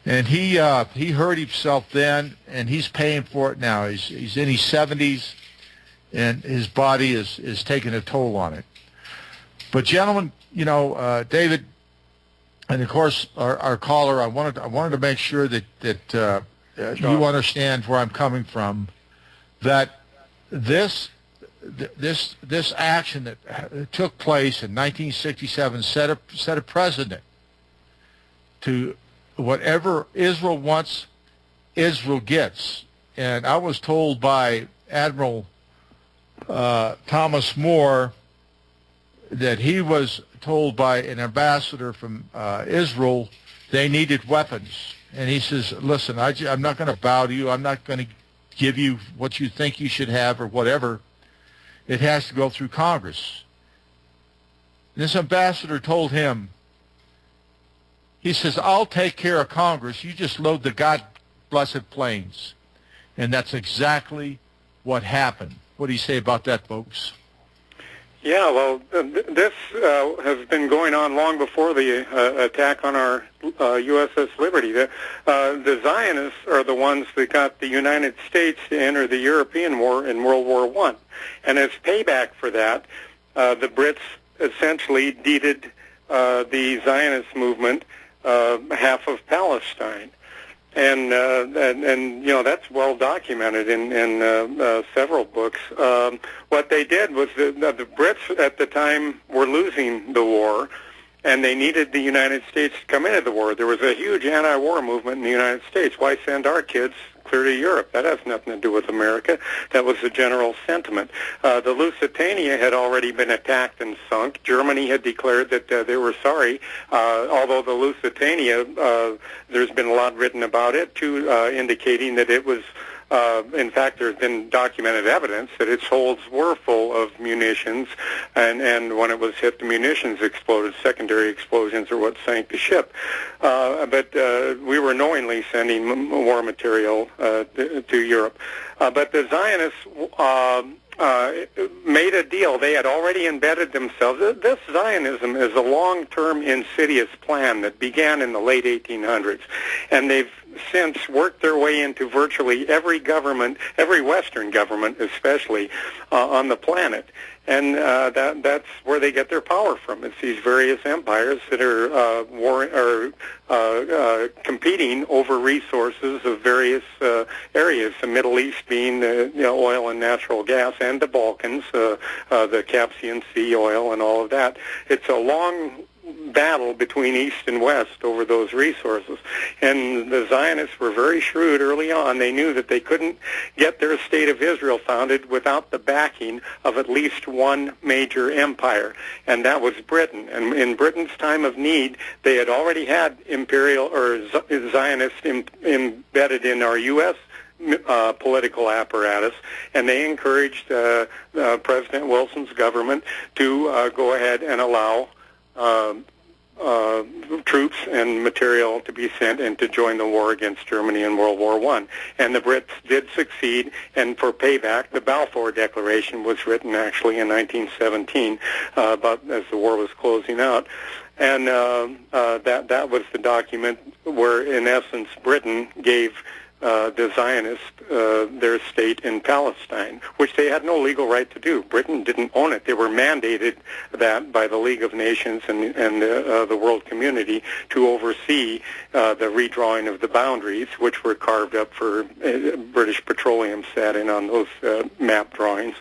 [SPEAKER 1] And he hurt himself then, and he's paying for it now. He's in his 70s, and his body is taking a toll on it. But gentlemen, David, And of course, our caller, I wanted to make sure that you understand where I'm coming from. That this action that took place in 1967 set a precedent to whatever Israel wants, Israel gets. And I was told by Admiral Thomas Moore that he was told by an ambassador from Israel they needed weapons. And he says, listen, I'm not going to bow to you. I'm not going to give you what you think you should have or whatever. It has to go through Congress. And this ambassador told him, he says, I'll take care of Congress. You just load the God-blessed planes. And that's exactly what happened. What do you say about that, folks?
[SPEAKER 14] Yeah, well, this has been going on long before the attack on our USS Liberty. The Zionists are the ones that got the United States to enter the European War in World War I. And as payback for that, the Brits essentially deeded the Zionist movement half of Palestine. And you know, that's well documented in several books. What they did was the Brits at the time were losing the war, and they needed the United States to come into the war. There was a huge anti-war movement in the United States. Why send our kids clear to Europe? That has nothing to do with America. That was the general sentiment. The Lusitania had already been attacked and sunk. Germany had declared that they were sorry, although the Lusitania, there's been a lot written about it, too, indicating that it was, in fact, there's been documented evidence that its holds were full of munitions, and when it was hit, the munitions exploded. Secondary explosions are what sank the ship. But we were knowingly sending war material to Europe. But the Zionists made a deal. They had already embedded themselves. This Zionism is a long-term insidious plan that began in the late 1800s, and they've since worked their way into virtually every government, every Western government especially, on the planet. And that's where they get their power from. It's these various empires that are competing over resources of various areas. The Middle East being oil and natural gas, and the Balkans, the Caspian Sea oil, and all of that. It's a long battle between East and West over those resources. And the Zionists were very shrewd early on. They knew that they couldn't get their state of Israel founded without the backing of at least one major empire, and that was Britain. And in Britain's time of need, they had already had imperial or Zionists embedded in our U.S. Political apparatus, and they encouraged President Wilson's government to go ahead and allow troops and material to be sent and to join the war against Germany in World War I. And the Brits did succeed, and for payback, the Balfour Declaration was written actually in 1917, about as the war was closing out. And that was the document where, in essence, Britain gave the Zionists their state in Palestine, which they had no legal right to do. Britain didn't own it. They were mandated that by the League of Nations and the world community to oversee the redrawing of the boundaries, which were carved up for British Petroleum sat in on those map drawings.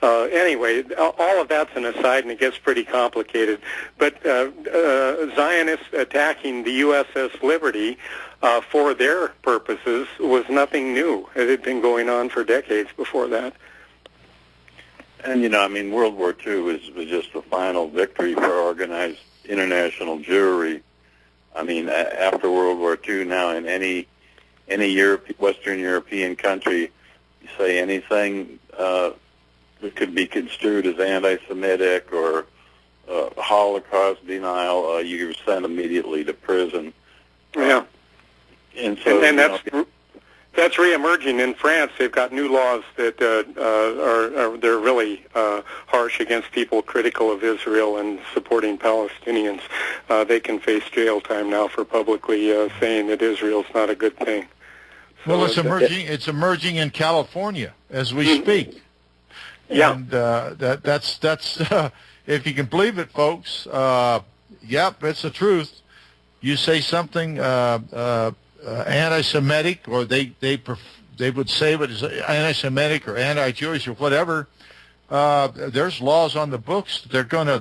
[SPEAKER 14] Anyway, all of that's an aside, and it gets pretty complicated. But Zionists attacking the USS Liberty for their purposes was nothing new. It had been going on for decades before that.
[SPEAKER 19] And, you know, I mean, World War II was just the final victory for organized international Jewry. I mean, after World War II, now in any Western European country, you say anything that could be construed as anti-Semitic or Holocaust denial, you're sent immediately to prison.
[SPEAKER 14] Yeah.
[SPEAKER 19] And so,
[SPEAKER 14] that's reemerging in France. They've got new laws that they're really harsh against people critical of Israel and supporting Palestinians. They can face jail time now for publicly saying that Israel's not a good thing. So
[SPEAKER 1] well, it's emerging. It's emerging in California as we speak.
[SPEAKER 14] Yeah,
[SPEAKER 1] and that's if you can believe it, folks. Yep, it's the truth. you say something anti-Semitic, or they would say it is anti-Semitic or anti-Jewish or whatever, there's laws on the books. They're gonna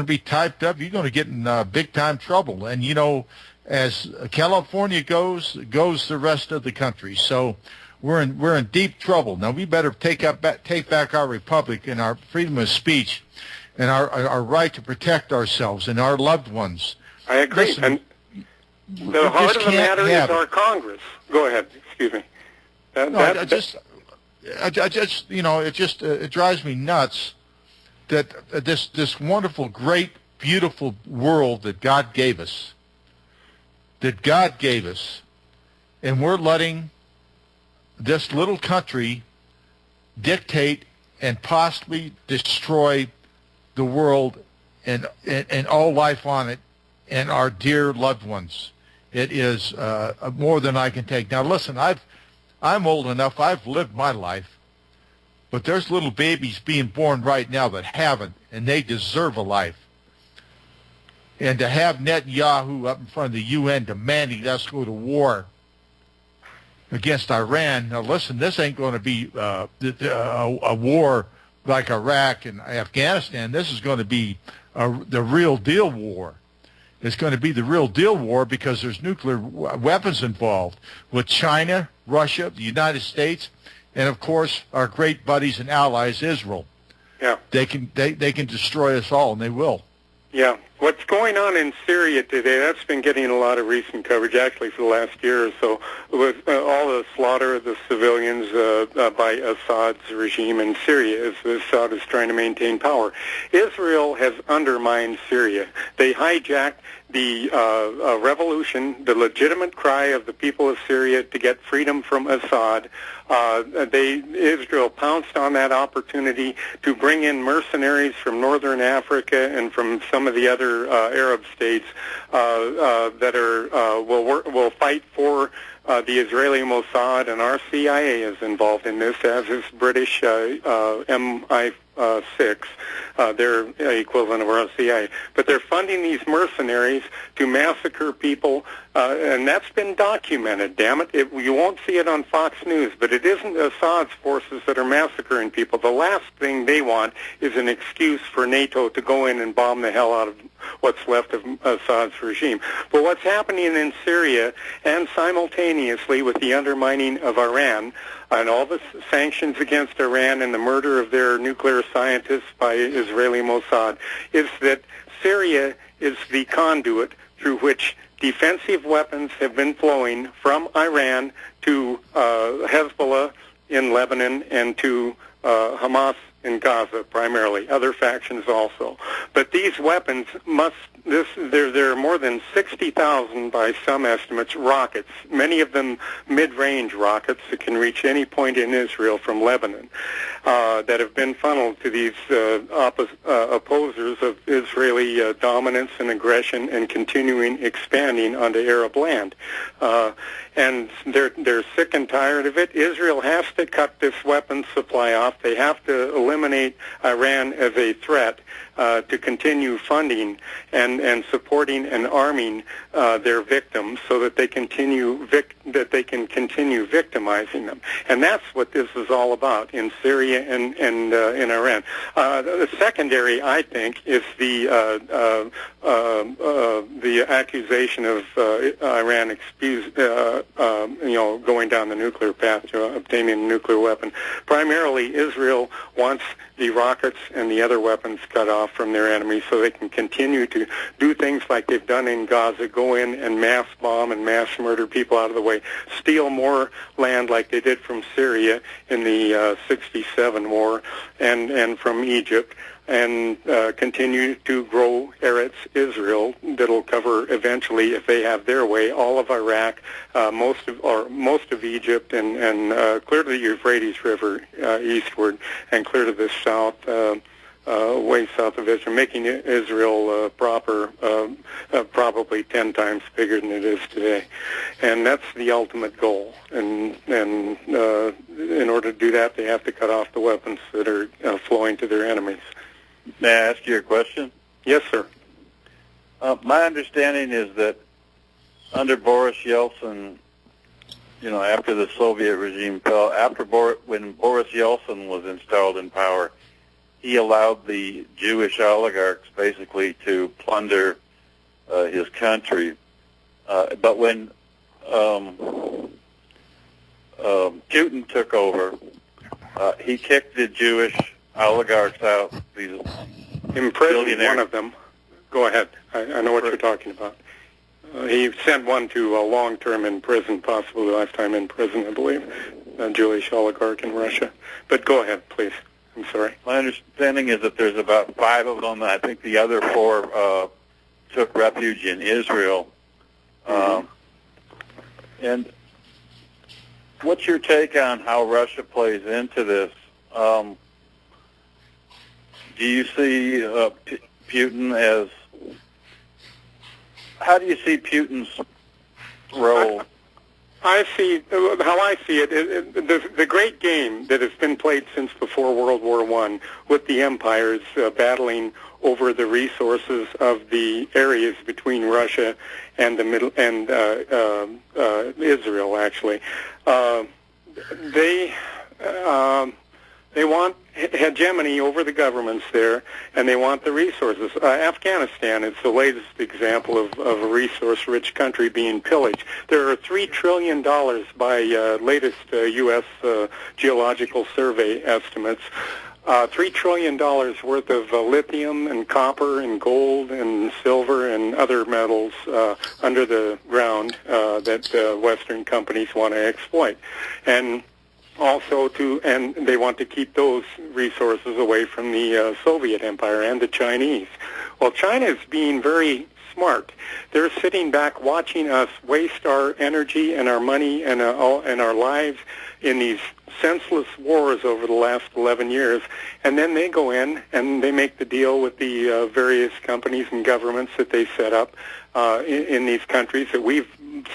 [SPEAKER 1] be typed up. You're gonna get in big time trouble. And you know, as California goes the rest of the country. So we're in deep trouble. Now we better take back our republic and our freedom of speech and our right to protect ourselves and our loved ones.
[SPEAKER 14] I agree.
[SPEAKER 1] Listen,
[SPEAKER 14] and the heart of the matter is our Congress. Go ahead. Excuse me.
[SPEAKER 1] I just you know, it drives me nuts that this wonderful, great, beautiful world that God gave us, and we're letting this little country dictate and possibly destroy the world and all life on it and our dear loved ones. It is more than I can take. Now listen, I'm old enough, I've lived my life, but there's little babies being born right now that haven't, and they deserve a life. And to have Netanyahu up in front of the UN demanding us go to war against Iran, now listen, this ain't going to be a war like Iraq and Afghanistan. This is going to be the real deal war. It's going to be the real deal war because there's nuclear weapons involved with China, Russia, the United States, and of course our great buddies and allies, Israel.
[SPEAKER 14] Yeah,
[SPEAKER 1] they can destroy us all, and they will.
[SPEAKER 14] Yeah, what's going on in Syria today? That's been getting a lot of recent coverage, actually, for the last year or so, with all the slaughter of the civilians by Assad's regime in Syria, as Assad is trying to maintain power. Israel has undermined Syria. They hijacked the revolution, the legitimate cry of the people of Syria to get freedom from Assad. Israel pounced on that opportunity to bring in mercenaries from northern Africa and from some of the other Arab states that will fight for the Israeli Mossad, and our CIA is involved in this, as is British MI6, their equivalent of our CIA. But they're funding these mercenaries to massacre people, and that's been documented, damn it. You won't see it on Fox News, but it isn't Assad's forces that are massacring people. The last thing they want is an excuse for NATO to go in and bomb the hell out of what's left of Assad's regime. But what's happening in Syria, and simultaneously with the undermining of Iran, and all the sanctions against Iran and the murder of their nuclear scientists by Israeli Mossad, is that Syria is the conduit through which defensive weapons have been flowing from Iran to Hezbollah in Lebanon and to Hamas in Gaza, primarily, other factions also. But these weapons there are more than 60,000 by some estimates rockets, many of them mid-range rockets that can reach any point in Israel from Lebanon, that have been funneled to these opposers of Israeli dominance and aggression and continuing expanding onto Arab land. And they're sick and tired of it. Israel has to cut this weapons supply off. They have to eliminate Iran as a threat to continue funding and supporting and arming their victims, so that they can continue victimizing them. And that's what this is all about in Syria and in Iran. The secondary, I think, is the accusation of Iran going down the nuclear path to obtaining a nuclear weapon. Primarily, Israel wants the rockets and the other weapons cut off from their enemies so they can continue to do things like they've done in Gaza, go in and mass bomb and mass murder people out of the way, steal more land like they did from Syria in the 67 war and from Egypt, and continue to grow Eretz Israel that'll cover eventually, if they have their way, all of Iraq, most of Egypt, and clear to the Euphrates River eastward, and clear to the south, way south of Israel, making Israel probably 10 times bigger than it is today. And that's the ultimate goal. And in order to do that, they have to cut off the weapons that are flowing to their enemies.
[SPEAKER 19] May I ask you a question?
[SPEAKER 14] Yes, sir.
[SPEAKER 19] My understanding is that under Boris Yeltsin, after the Soviet regime fell, when Boris Yeltsin was installed in power, he allowed the Jewish oligarchs basically to plunder his country. But when Putin took over, he kicked the Jewish oligarchs out. These
[SPEAKER 14] imprisoned one of them. Go ahead. I know what you're talking about. He sent one to a long-term in prison, possibly lifetime in prison, I believe, a Jewish oligarch in Russia. But go ahead, please. I'm sorry.
[SPEAKER 19] My understanding is that there's about 5 of them. I think the other 4 took refuge in Israel. And what's your take on how Russia plays into this? Do you see Putin as... How do you see Putin's role?
[SPEAKER 14] How I see it, the great game that has been played since before World War I, with the empires battling over the resources of the areas between Russia and the middle and Israel. Actually, they want hegemony over the governments there, and they want the resources. Afghanistan is the latest example of a resource-rich country being pillaged. There are $3 trillion by latest U.S. Geological Survey estimates. $3 trillion worth of lithium and copper and gold and silver and other metals under the ground that Western companies want to exploit. And also and they want to keep those resources away from the Soviet Empire and the Chinese. Well, China is being very smart. They're sitting back watching us waste our energy and our money and our lives in these senseless wars over the last 11 years, and then they go in and they make the deal with the various companies and governments that they set up in these countries that we've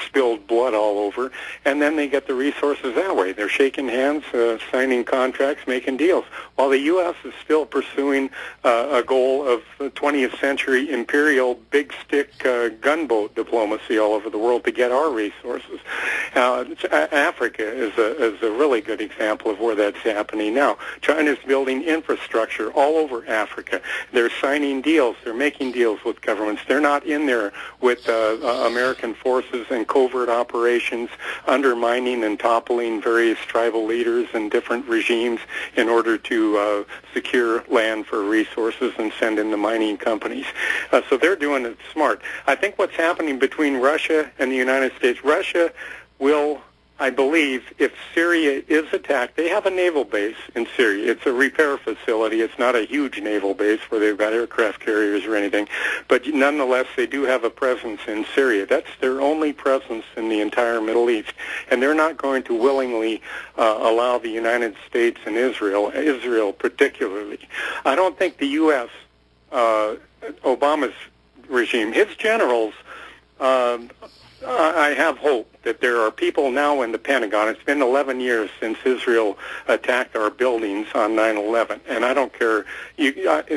[SPEAKER 14] spilled blood all over, and then they get the resources that way. They're shaking hands, signing contracts, making deals, while the U.S. is still pursuing a goal of 20th century imperial big stick gunboat diplomacy all over the world to get our resources. Africa is a really good example of where that's happening now. China's building infrastructure all over Africa. They're signing deals. They're making deals with governments. They're not in there with American forces and covert operations undermining and toppling various tribal leaders and different regimes in order to secure land for resources and send in the mining companies. So they're doing it smart. I think what's happening between Russia and the United States, Russia will, I believe, if Syria is attacked, they have a naval base in Syria. It's a repair facility. It's not a huge naval base where they've got aircraft carriers or anything, but nonetheless, they do have a presence in Syria. That's their only presence in the entire Middle East, and they're not going to willingly allow the United States and Israel particularly. I don't think the U.S., Obama's regime, his generals, I have hope that there are people now in the Pentagon. It's been 11 years since Israel attacked our buildings on 9/11, and I don't care.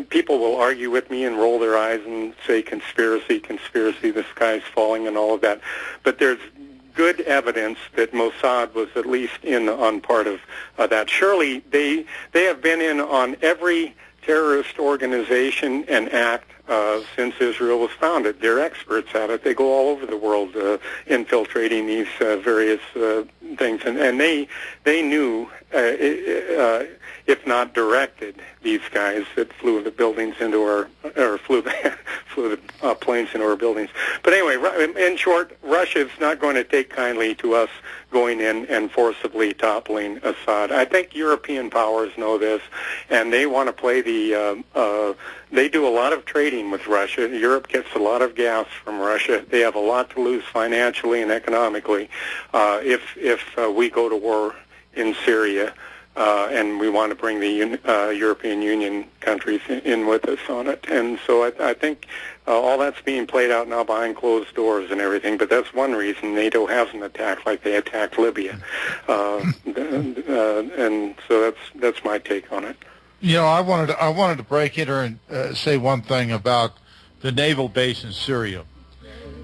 [SPEAKER 14] People will argue with me and roll their eyes and say conspiracy, the sky's falling and all of that. But there's good evidence that Mossad was at least in on part of that. Surely they have been in on every terrorist organization and act since Israel was founded. They're experts at it. They go all over the world infiltrating these various things, and they knew, if not directed, these guys that flew the buildings into our, or flew the planes into our buildings. But anyway, in short, Russia is not going to take kindly to us going in and forcibly toppling Assad. I think European powers know this, and they want to play the. They do a lot of trading with Russia. Europe gets a lot of gas from Russia. They have a lot to lose financially and economically if we go to war in Syria. And we want to bring the European Union countries in with us on it. And so I think all that's being played out now behind closed doors and everything, but that's one reason NATO hasn't attacked like they attacked Libya. And so that's my take on it.
[SPEAKER 1] You know, I wanted to break in here and say one thing about the naval base in Syria.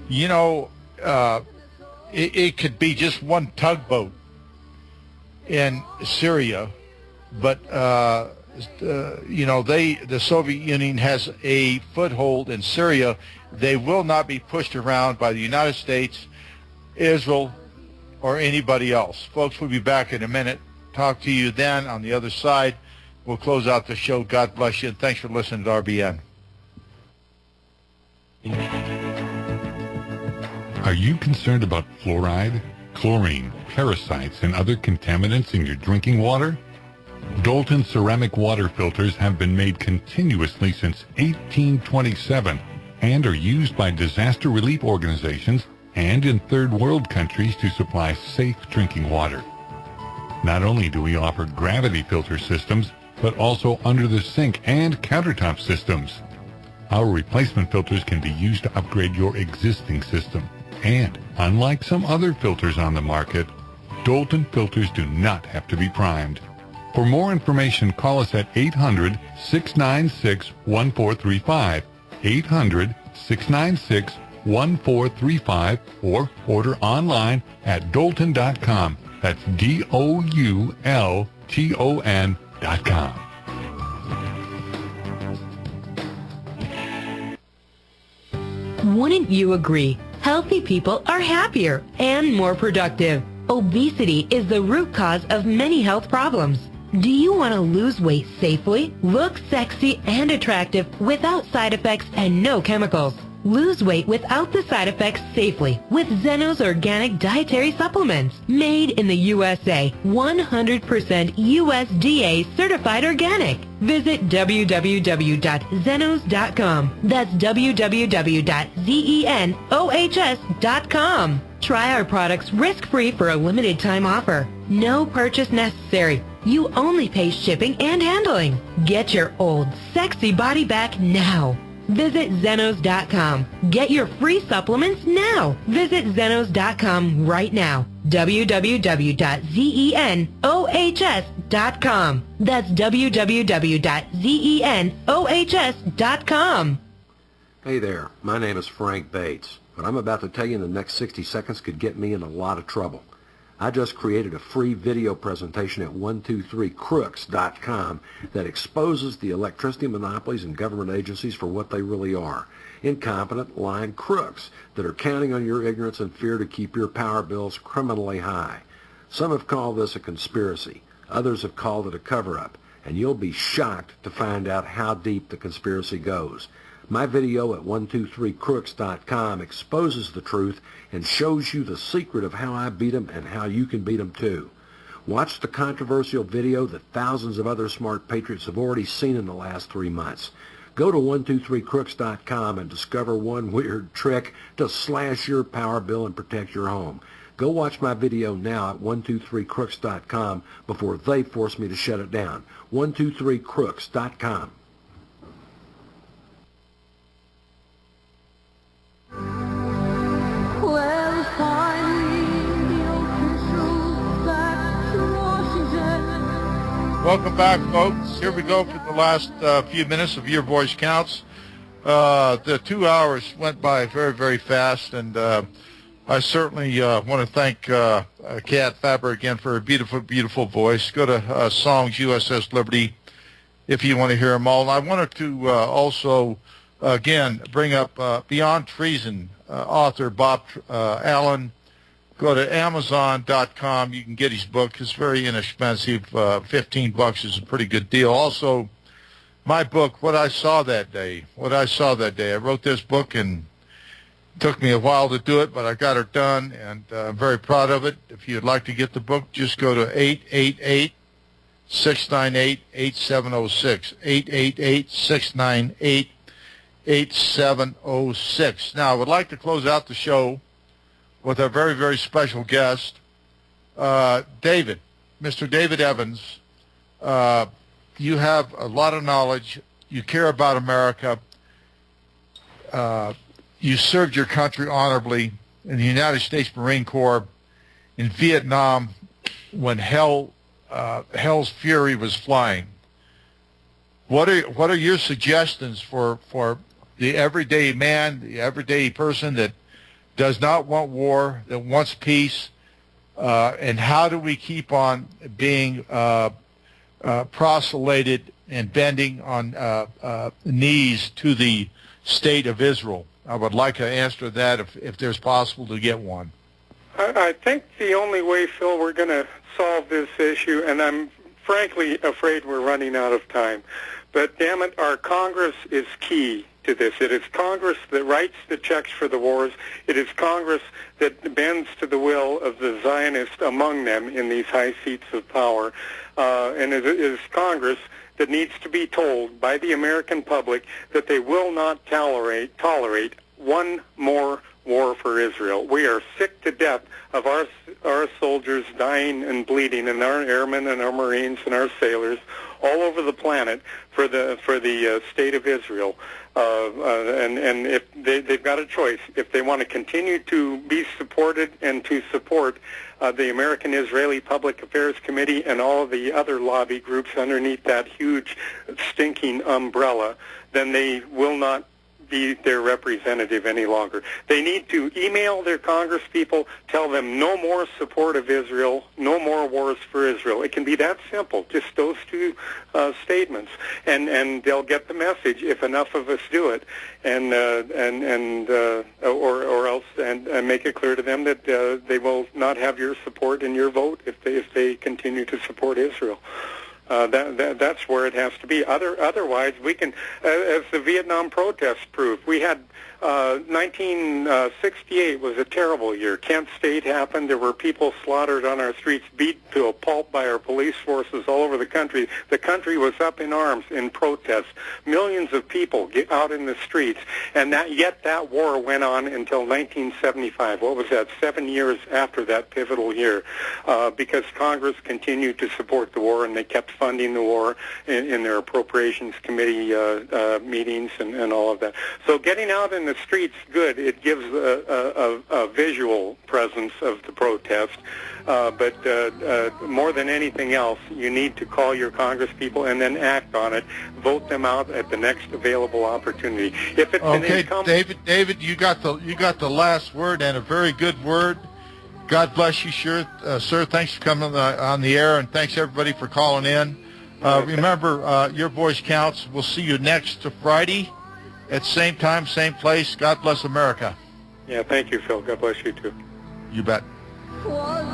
[SPEAKER 1] You know, it could be just one tugboat in Syria, but the Soviet Union has a foothold in Syria. They will not be pushed around by the United States, Israel, or anybody else. Folks, we'll be back in a minute. Talk to you then on the other side. We'll close out the show. God bless you, and thanks for listening to RBN.
[SPEAKER 12] Are you concerned about fluoride, chlorine, parasites, and other contaminants in your drinking water? Dalton ceramic water filters have been made continuously since 1827 and are used by disaster relief organizations and in third world countries to supply safe drinking water. Not only do we offer gravity filter systems, but also under the sink and countertop systems. Our replacement filters can be used to upgrade your existing system. And unlike some other filters on the market, Dalton filters do not have to be primed. For more information, call us at 800-696-1435, 800-696-1435, or order online at Dalton.com. That's DOULTON.com.
[SPEAKER 7] Wouldn't you agree? Healthy people are happier and more productive. Obesity is the root cause of many health problems. Do you want to lose weight safely, look sexy and attractive without side effects and no chemicals? Lose weight without the side effects safely with Zeno's organic dietary supplements. Made in the USA, 100% USDA certified organic. Visit www.zenos.com. That's www.zenohs.com. Try our products risk-free for a limited time offer. No purchase necessary. You only pay shipping and handling. Get your old sexy body back now. Visit Zenos.com. Get your free supplements now. Visit Zenos.com right now. www.zenohs.com. That's www.zenohs.com.
[SPEAKER 10] Hey there, my name is Frank Bates. What I'm about to tell you in the next 60 seconds could get me in a lot of trouble. I just created a free video presentation at 123crooks.com that exposes the electricity monopolies and government agencies for what they really are. Incompetent, lying crooks that are counting on your ignorance and fear to keep your power bills criminally high. Some have called this a conspiracy. Others have called it a cover-up. And you'll be shocked to find out how deep the conspiracy goes. My video at 123crooks.com exposes the truth and shows you the secret of how I beat them and how you can beat them too. Watch the controversial video that thousands of other smart patriots have already seen in the last 3 months. Go to 123crooks.com and discover one weird trick to slash your power bill and protect your home. Go watch my video now at 123crooks.com before they force me to shut it down. 123crooks.com.
[SPEAKER 2] Well, finally, the officials back to Washington.
[SPEAKER 1] Welcome back, folks. Here we go for the last few minutes of Your Voice Counts. The 2 hours went by very, very fast, and I certainly want to thank Kat Faber again for her beautiful, beautiful voice. Go to Songs USS Liberty if you want to hear them all. And I wanted to also, again, bring up Beyond Treason author Bob Allen. Go to Amazon.com. You can get his book. It's very inexpensive. $15 is a pretty good deal. Also, my book, What I Saw That Day. What I Saw That Day. I wrote this book, and it took me a while to do it, but I got it done, and I'm very proud of it. If you'd like to get the book, just go to 888-698-8706. 888-698-8706. Now, I would like to close out the show with a very, very special guest, David, Mr. David Evans. You have a lot of knowledge. You care about America. You served your country honorably in the United States Marine Corps in Vietnam when hell's fury was flying. What are your suggestions for the everyday man, the everyday person that does not want war, that wants peace, and how do we keep on being proselyted and bending on knees to the state of Israel? I would like an answer to that if there's possible to get one.
[SPEAKER 14] I think the only way, Phil, we're going to solve this issue, and I'm frankly afraid we're running out of time, but damn it, our Congress is key to this. It is Congress that writes the checks for the wars. It is Congress that bends to the will of the Zionists among them in these high seats of power. And it is Congress that needs to be told by the American public that they will not tolerate one more war for Israel. We are sick to death of our soldiers dying and bleeding, and our airmen and our Marines and our sailors all over the planet for the state of Israel. And if they've got a choice, if they want to continue to be supported and to support the American-Israeli Public Affairs Committee and all of the other lobby groups underneath that huge stinking umbrella, then they will not be their representative any longer. They need to email their Congress people, tell them no more support of Israel, no more wars for Israel. It can be that simple, just those two statements, and they'll get the message if enough of us do it, or else make it clear to them that they will not have your support and your vote if they continue to support Israel. That's where it has to be. Otherwise, we can, as the Vietnam protests proved, we had 1968 was a terrible year. Kent State happened. There were people slaughtered on our streets, beat to a pulp by our police forces all over the country. The country was up in arms in protest. Millions of people get out in the streets, and yet that war went on until 1975. What was that? 7 years after that pivotal year, because Congress continued to support the war, and they kept funding the war in their appropriations committee meetings and all of that. So getting out in the streets, good. It gives a visual presence of the protest. But more than anything else, you need to call your Congress people and then act on it. Vote them out at the next available opportunity. If it's
[SPEAKER 1] okay, David, you got the last word, and a very good word. God bless you, sir. Thanks for coming on the air, and thanks everybody for calling in. Remember, your voice counts. We'll see you next Friday at same time, same place. God bless America.
[SPEAKER 14] Yeah, thank you, Phil. God bless you, too.
[SPEAKER 1] You bet.
[SPEAKER 2] Was